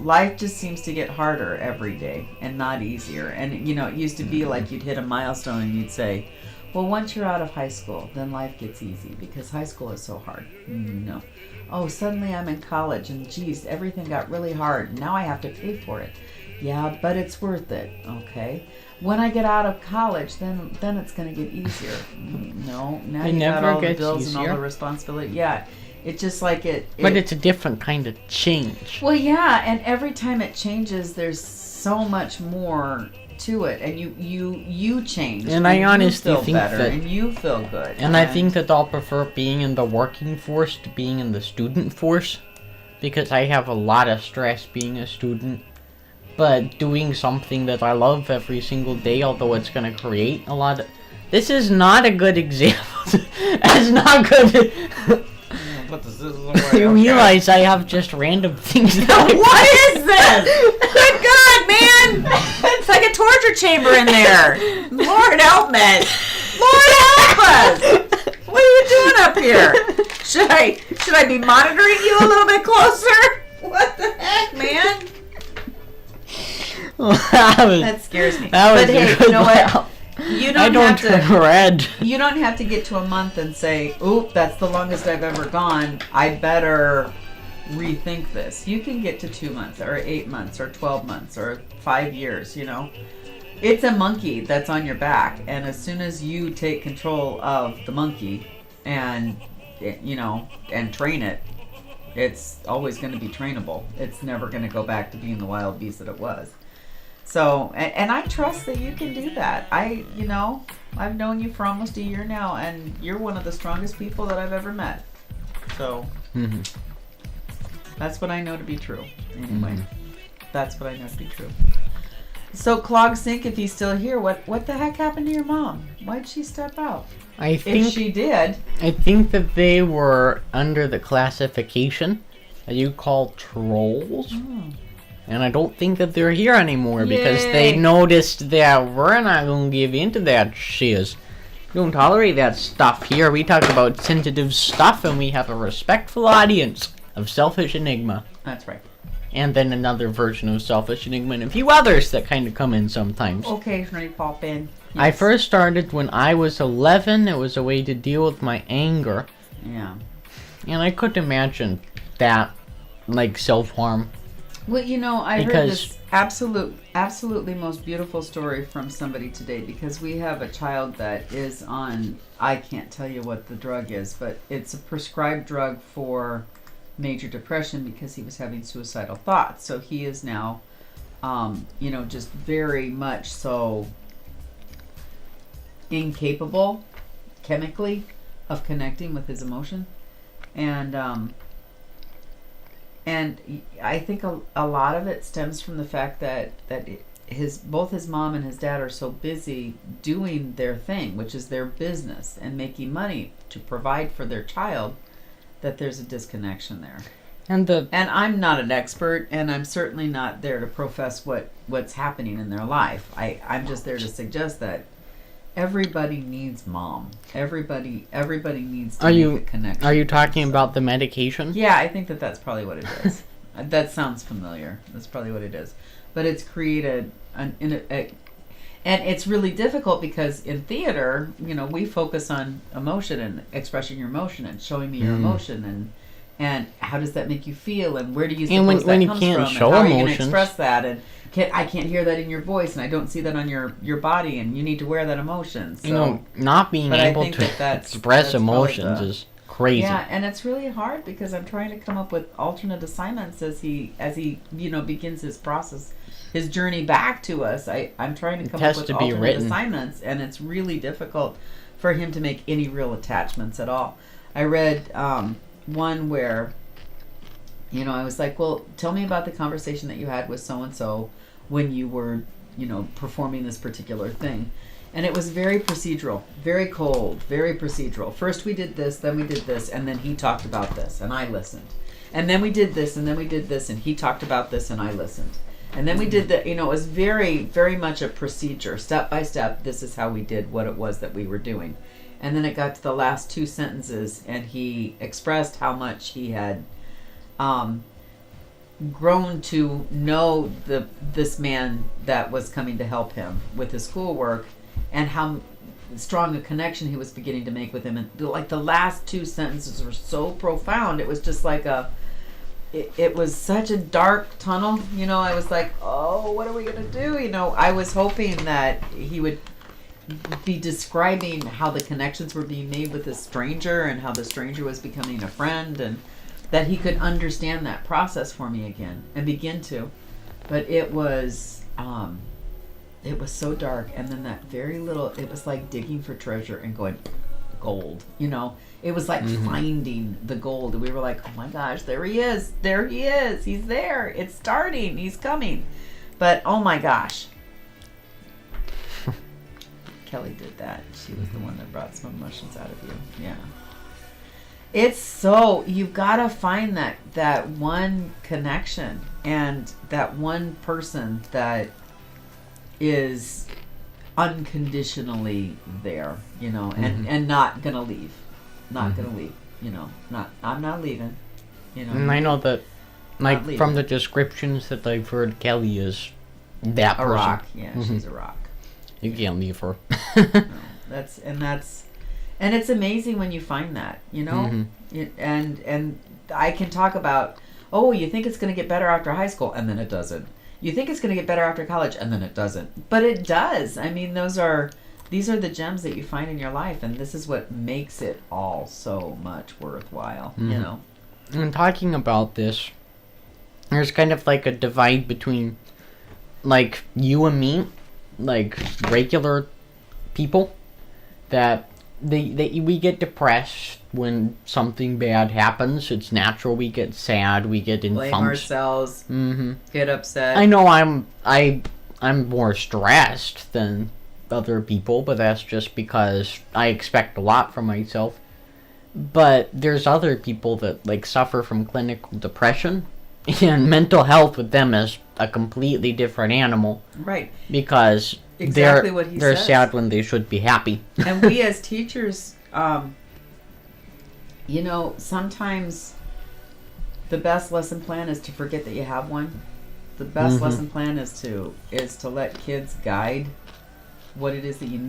Speaker 3: Life just seems to get harder every day and not easier. And, you know, it used to be like you'd hit a milestone and you'd say, well, once you're out of high school, then life gets easy because high school is so hard. No. Oh, suddenly I'm in college and, geez, everything got really hard. Now I have to pay for it. Yeah, but it's worth it. Okay. When I get out of college, then it's going to get easier. No. Now
Speaker 2: It
Speaker 3: you got
Speaker 2: never
Speaker 3: all the
Speaker 2: gets
Speaker 3: bills and all
Speaker 2: easier.
Speaker 3: the responsibility. Yeah. It's just like it.
Speaker 2: But it's a different kind of change.
Speaker 3: Well, yeah, and every time it changes, there's so much more to it, and you change,
Speaker 2: And I honestly
Speaker 3: you feel
Speaker 2: think
Speaker 3: better,
Speaker 2: that-
Speaker 3: and you feel good,
Speaker 2: And I think that I'll prefer being in the working force to being in the student force, because I have a lot of stress being a student. but doing something that I love every single day, although it's gonna create a lot of... This is not a good example. It's not good.
Speaker 3: Put the scissors
Speaker 2: I realize I have just random things that
Speaker 3: What is this? Good God, man! It's like a torture chamber in there. Lord help me. Lord help us. What are you doing up here? Should I be monitoring you a little bit closer? What the heck, man? That scares me.
Speaker 2: That was
Speaker 3: But hey,
Speaker 2: a good
Speaker 3: you know what?
Speaker 2: laugh.
Speaker 3: You
Speaker 2: I
Speaker 3: don't
Speaker 2: don't
Speaker 3: have to.
Speaker 2: turn red.
Speaker 3: You don't have to get to a month and say, "Oop, that's the longest I've ever gone. I better rethink this." You can get to 2 months, or 8 months, or 12 months, or 5 years. You know, it's a monkey that's on your back, and as soon as you take control of the monkey, and and train it, it's always going to be trainable. It's never going to go back to being the wild beast that it was. So, and I trust that you can do that. I've known you for almost a year now, and you're one of the strongest people that I've ever met. So, that's what I know to be true. Anyway, that's what I know to be true. So, Clog Sink, if he's still here, what the heck happened to your mom? Why'd she step out? If she did.
Speaker 2: I think that they were under the classification that you call trolls. And I don't think that they're here anymore because they noticed that we're not going to give into that shiz. We don't tolerate that stuff here. We talk about sensitive stuff and we have a respectful audience of Selfish Enigma.
Speaker 3: That's right.
Speaker 2: And then another version of Selfish Enigma and a few others that kind of come in sometimes.
Speaker 3: Occasionally pop in. Yes.
Speaker 2: I first started when I was 11. It was a way to deal with my anger.
Speaker 3: Yeah.
Speaker 2: And I couldn't imagine that, like, self-harm.
Speaker 3: Well, I heard this absolutely most beautiful story from somebody today, because we have a child that is on, I can't tell you what the drug is, but it's a prescribed drug for major depression because he was having suicidal thoughts. So he is now, just very much so incapable chemically of connecting with his emotion. And I think a lot of it stems from the fact that both his mom and his dad are so busy doing their thing, which is their business, and making money to provide for their child, that there's a disconnection there. And I'm not an expert, and I'm certainly not there to profess what's happening in their life. I'm just there to suggest that everybody needs mom. Everybody needs to make a connection.
Speaker 2: Are you talking about the medication?
Speaker 3: Yeah, I think that's probably what it is. That sounds familiar. That's probably what it is. But it's created and it's really difficult because in theater, we focus on emotion and expressing your emotion and showing me your emotion and how does that make you feel and where do you suppose that
Speaker 2: when you
Speaker 3: comes
Speaker 2: can't
Speaker 3: from
Speaker 2: show
Speaker 3: and how are you going to
Speaker 2: emotions.
Speaker 3: express that and I can't hear that in your voice and I don't see that on your body and you need to wear that emotion. So,
Speaker 2: not being able to
Speaker 3: that's
Speaker 2: express emotions is crazy.
Speaker 3: Yeah, and it's really hard because I'm trying to come up with alternate assignments as he begins his process, his journey back to us. I'm trying to come up with alternate assignments, and it's really difficult for him to make any real attachments at all. I read one where, I was like, well, tell me about the conversation that you had with so-and-so when you were, performing this particular thing. And it was very procedural, very cold, very procedural. First we did this, then we did this, and then he talked about this, and I listened. And then we did this, and then we did this, and he talked about this, and I listened. And then we did that, it was very, very much a procedure. Step by step, this is how we did what it was that we were doing. And then it got to the last two sentences, and he expressed how much he had grown to know this man that was coming to help him with his schoolwork, and how strong a connection he was beginning to make with him. And the last two sentences were so profound. It was just like it was such a dark tunnel. I was like, oh, what are we going to do? I was hoping that he would be describing how the connections were being made with this stranger and how the stranger was becoming a friend, and that he could understand that process for me again and begin to. But it was so dark, and then that very little, it was like digging for treasure and going, gold, it was like finding the gold, and we were like, oh my gosh, there he is, he's there, it's starting, he's coming. But oh my gosh, Kelly did that. She was the one that brought some emotions out of you. Yeah. It's so, you've got to find that one connection and that one person that is unconditionally there, you know, and not gonna leave, gonna leave, you know, I'm not leaving, you know.
Speaker 2: And I know that, like, from the descriptions that I've heard, Kelly is that person.
Speaker 3: A rock, yeah, she's a rock.
Speaker 2: You can't leave her.
Speaker 3: No, and it's amazing when you find that, you know. And I can talk about, oh, you think it's going to get better after high school, and then it doesn't. You think it's going to get better after college, and then it doesn't. But it does. I mean, these are the gems that you find in your life, and this is what makes it all so much worthwhile, you know.
Speaker 2: And talking about this, there's kind of like a divide between, like, you and me, like, regular people, that we get depressed when something bad happens. It's natural. We get sad. We get in
Speaker 3: blame
Speaker 2: thumps.
Speaker 3: ourselves. Get upset.
Speaker 2: I know I'm more stressed than other people, but that's just because I expect a lot from myself. But there's other people that, like, suffer from clinical depression, and mental health with them is a completely different animal.
Speaker 3: Right.
Speaker 2: Because
Speaker 3: exactly what
Speaker 2: they're
Speaker 3: says.
Speaker 2: sad when they should be happy.
Speaker 3: And we as teachers, you know, sometimes the best lesson plan is to forget that you have one. The best lesson plan is to let kids guide what it is that you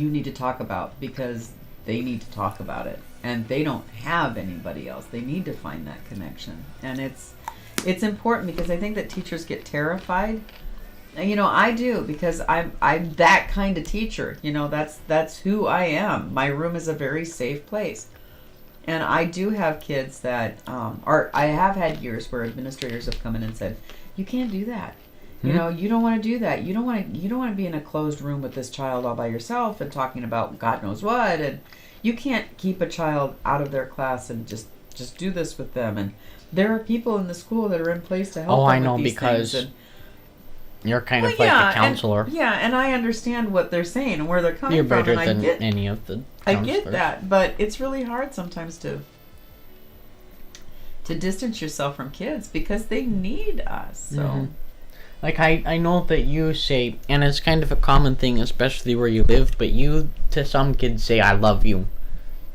Speaker 3: need to talk about, because they need to talk about it, and they don't have anybody else. They need to find that connection, and it's important, because I think that teachers get terrified. And, you know, I do, because I'm that kind of teacher. You know, that's who I am. My room is a very safe place. And I do have kids that I have had years where administrators have come in and said, "You can't do that. You know, you don't want to do that. You don't want to be in a closed room with this child all by yourself and talking about God knows what, and you can't keep a child out of their class and just do this with them." And there are people in the school that are in place to help them
Speaker 2: I know,
Speaker 3: with these
Speaker 2: because
Speaker 3: things. And,
Speaker 2: you're kind of like a counselor.
Speaker 3: And I understand what they're saying and where they're coming
Speaker 2: You're
Speaker 3: from.
Speaker 2: better
Speaker 3: And
Speaker 2: than any of the counselors.
Speaker 3: I get that, but it's really hard sometimes to distance yourself from kids, because they need us. So,
Speaker 2: like, I know that you say, and it's kind of a common thing, especially where you live, but you, to some kids, say, "I love you,"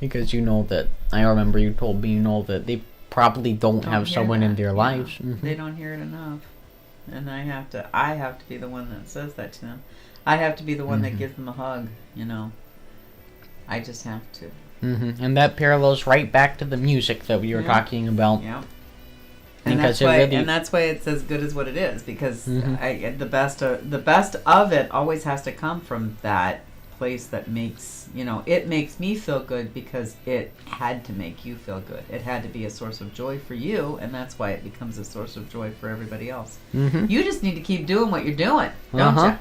Speaker 2: because you know that, I remember you told me, you know that they probably don't have someone in their lives.
Speaker 3: They don't hear it enough. And I have to be the one that says that to them. I have to be the one that gives them a hug, you know. I just have to.
Speaker 2: And that parallels right back to the music that we were talking about.
Speaker 3: Yeah. And
Speaker 2: because
Speaker 3: that's why it's as good as what it is, because the best of it always has to come from that place that makes, you know, it makes me feel good, because it had to make you feel good. It had to be a source of joy for you, and that's why it becomes a source of joy for everybody else. You just need to keep doing what you're doing, don't you?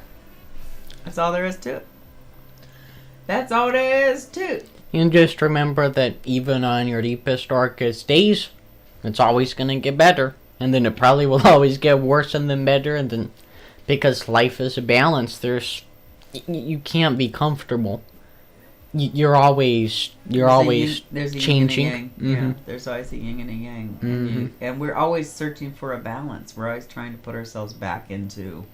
Speaker 3: That's all there is to it. That's all there is to it.
Speaker 2: And just remember that even on your deepest, darkest days, it's always going to get better. And then it probably will always get worse and then better. And then, because life is a balance, you can't be comfortable. You're always
Speaker 3: there's a
Speaker 2: changing.
Speaker 3: Yin and a yang. Yeah, there's always a yin and a yang. And we're always searching for a balance. We're always trying to put ourselves back into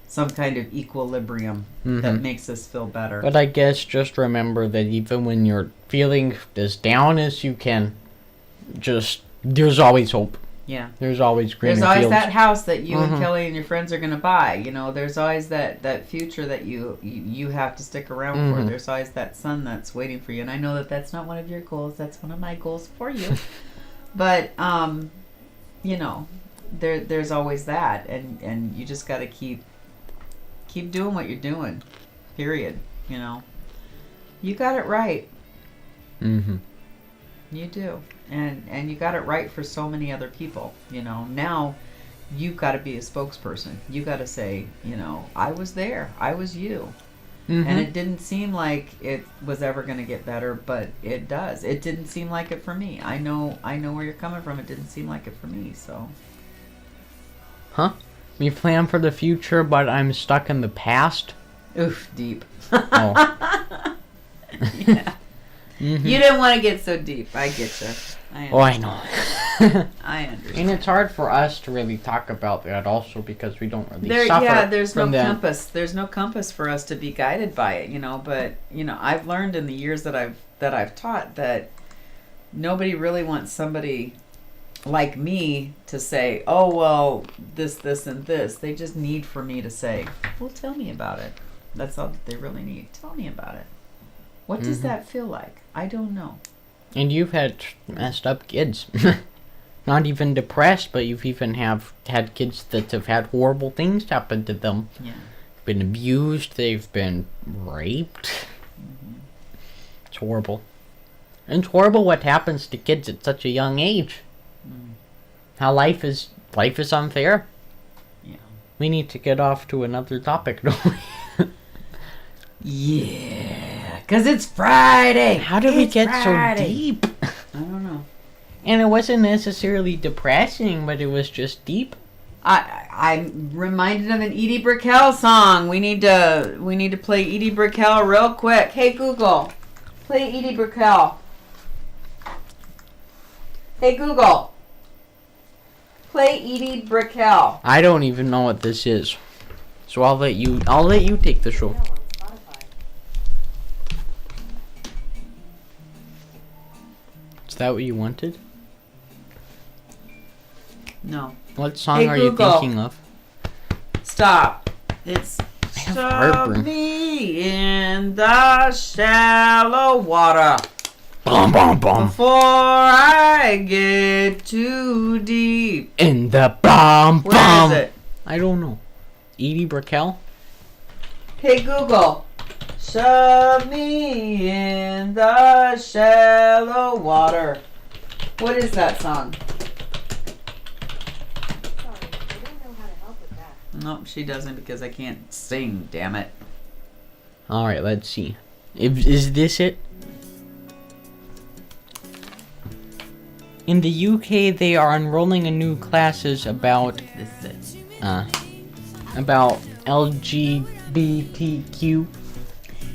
Speaker 3: some kind of equilibrium that makes us feel better.
Speaker 2: But I guess just remember that even when you're feeling as down as you can, there's always hope.
Speaker 3: Yeah.
Speaker 2: There's always greener
Speaker 3: fields. There's always
Speaker 2: fields.
Speaker 3: that house that you and Kelly and your friends are going to buy. You know, there's always that future that you have to stick around for. There's always that son that's waiting for you. And I know that that's not one of your goals. That's one of my goals for you. But, you know, there's always that. And you just got to keep doing what you're doing. Period. You know. You got it right. You do. And you got it right for so many other people. You know, now you've got to be a spokesperson. You got to say, you know, I was there. I was you. And it didn't seem like it was ever going to get better, but it does. It didn't seem like it for me. I know where you're coming from. It didn't seem like it for me, so.
Speaker 2: We plan for the future, but I'm stuck in the past.
Speaker 3: Oof, deep.
Speaker 2: Oh.
Speaker 3: Yeah. You didn't want to get so deep. I get you.
Speaker 2: I know.
Speaker 3: I understand.
Speaker 2: And it's hard for us to really talk about that also because we don't really suffer
Speaker 3: there's no
Speaker 2: from that.
Speaker 3: compass. There's no compass for us to be guided by it, you know. But you know, I've learned in the years that I've taught that nobody really wants somebody like me to say, "Oh well, this, and this." They just need for me to say, "Well, tell me about it." That's all that they really need. Tell me about it. What does that feel like? I don't know.
Speaker 2: And you've had messed up kids. Not even depressed, but you've even had kids that have had horrible things happen to them.
Speaker 3: Yeah.
Speaker 2: Been abused, they've been raped. It's horrible. And it's horrible what happens to kids at such a young age. How life is unfair.
Speaker 3: Yeah.
Speaker 2: We need to get off to another topic, don't we?
Speaker 3: Yeah, because it's Friday.
Speaker 2: How did we get
Speaker 3: Friday.
Speaker 2: so deep?
Speaker 3: I don't know.
Speaker 2: And it wasn't necessarily depressing, but it was just deep.
Speaker 3: I'm reminded of an Edie Brickell song. We need to play Edie Brickell real quick. Hey Google, play Edie Brickell. Hey Google, play Edie Brickell.
Speaker 2: I don't even know what this is, so I'll let you take the show.
Speaker 4: Now on Spotify.
Speaker 2: Is that what you wanted?
Speaker 3: No,
Speaker 2: What song
Speaker 3: Hey,
Speaker 2: are you
Speaker 3: Google.
Speaker 2: thinking of?
Speaker 3: stop. It's
Speaker 2: have
Speaker 3: Shove
Speaker 2: heartburn.
Speaker 3: me in the shallow water
Speaker 2: Bum bum bum.
Speaker 3: before I get too deep.
Speaker 2: In the bum
Speaker 3: Where
Speaker 2: bum.
Speaker 3: is it?
Speaker 2: I don't know. Edie Brickell?
Speaker 3: Hey Google, shove me in the shallow water. What is that song?
Speaker 4: Sorry, I don't know how to help with that.
Speaker 3: Nope, she doesn't because I can't sing, damn it.
Speaker 2: Alright, let's see. Is this it? In the UK, they are enrolling in new classes about
Speaker 3: This is it.
Speaker 2: about LGBTQ.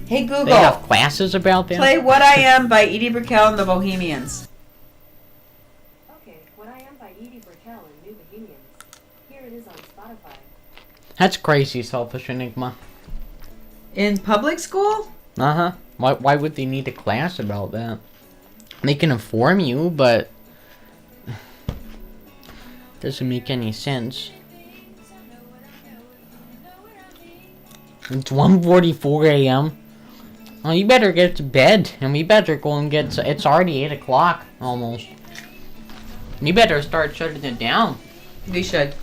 Speaker 3: Hey Google,
Speaker 2: They have classes about that?
Speaker 3: play What I Am by Edie Brickell and the Bohemians.
Speaker 4: Okay, What I Am by Edie Brickell and New Bohemians. Here it is on Spotify.
Speaker 2: That's crazy, Selfish Enigma.
Speaker 3: In public school?
Speaker 2: Uh-huh. Why would they need a class about that? They can inform you, but doesn't make any sense. It's 1:44 a.m. Oh, you better get to bed, and we better go and get. It's already 8 o'clock almost. We better start shutting it down.
Speaker 3: We should.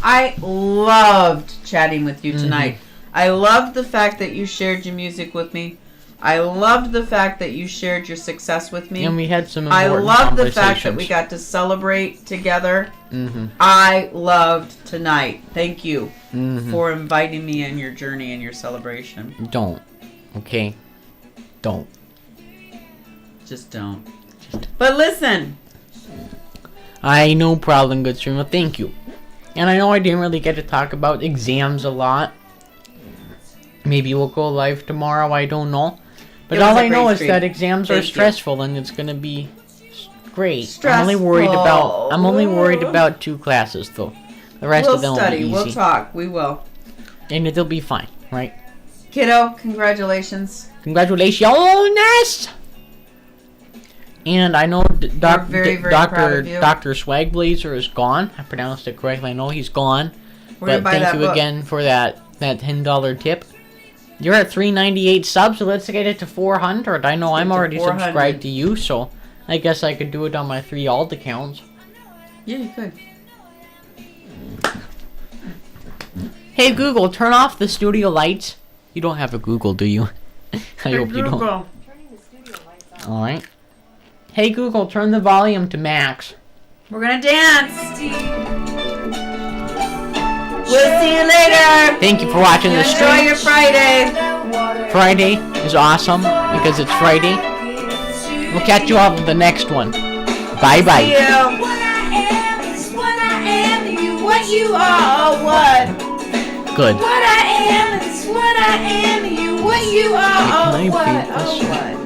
Speaker 3: I loved chatting with you tonight. I loved the fact that you shared your music with me. I loved the fact that you shared your success with me.
Speaker 2: And we had some
Speaker 3: I
Speaker 2: important
Speaker 3: love the fact that we
Speaker 2: conversations.
Speaker 3: got to celebrate together.
Speaker 2: Mm-hmm.
Speaker 3: I loved tonight. Thank you
Speaker 2: Mm-hmm.
Speaker 3: for inviting me in your journey and your celebration.
Speaker 2: Don't. Okay. Don't.
Speaker 3: Just don't. But listen,
Speaker 2: I no problem, good streamer. Thank you. And I know I didn't really get to talk about exams a lot. Maybe we'll go live tomorrow. I don't know. But
Speaker 3: It was
Speaker 2: all
Speaker 3: a
Speaker 2: I know
Speaker 3: great
Speaker 2: is
Speaker 3: stream.
Speaker 2: that exams are
Speaker 3: Thank you.
Speaker 2: stressful, and it's gonna be great. I'm only worried about 2 classes though. The rest
Speaker 3: we'll
Speaker 2: of them
Speaker 3: study.
Speaker 2: will be
Speaker 3: We'll
Speaker 2: easy,
Speaker 3: talk. We will.
Speaker 2: and it'll be fine, right?
Speaker 3: Kiddo, congratulations.
Speaker 2: Congratulations! And I know
Speaker 3: very, very proud of you.
Speaker 2: Dr. Swagblazer is gone. I pronounced it correctly. I know he's gone.
Speaker 3: We're gonna
Speaker 2: But
Speaker 3: buy
Speaker 2: thank
Speaker 3: that
Speaker 2: you
Speaker 3: book.
Speaker 2: again for that $10 tip. You're at 398 subs, so let's get it to 400. I know
Speaker 3: Let's
Speaker 2: I'm
Speaker 3: get to
Speaker 2: already
Speaker 3: 400.
Speaker 2: subscribed to you, so I guess I could do it on my 3 alt accounts.
Speaker 3: Yeah, you could.
Speaker 2: Hey Google, turn off the studio lights. You don't have a Google, do you? I hope you don't.
Speaker 3: Google.
Speaker 4: Turning the studio lights on.
Speaker 2: Alright. Hey Google, turn the volume to max.
Speaker 3: We're gonna dance. We'll see you later.
Speaker 2: Thank you for watching the
Speaker 3: Enjoy
Speaker 2: stream.
Speaker 3: your Friday.
Speaker 2: Friday is awesome because it's Friday. We'll catch you all in the next one. Bye bye.
Speaker 3: See you.
Speaker 6: What I am is what I am, you
Speaker 3: what you are, or what?
Speaker 2: Good.
Speaker 3: What I am is what I am, you what you are,
Speaker 2: Can I
Speaker 3: or what?
Speaker 2: beat this
Speaker 3: Oh,
Speaker 2: shit?
Speaker 3: what?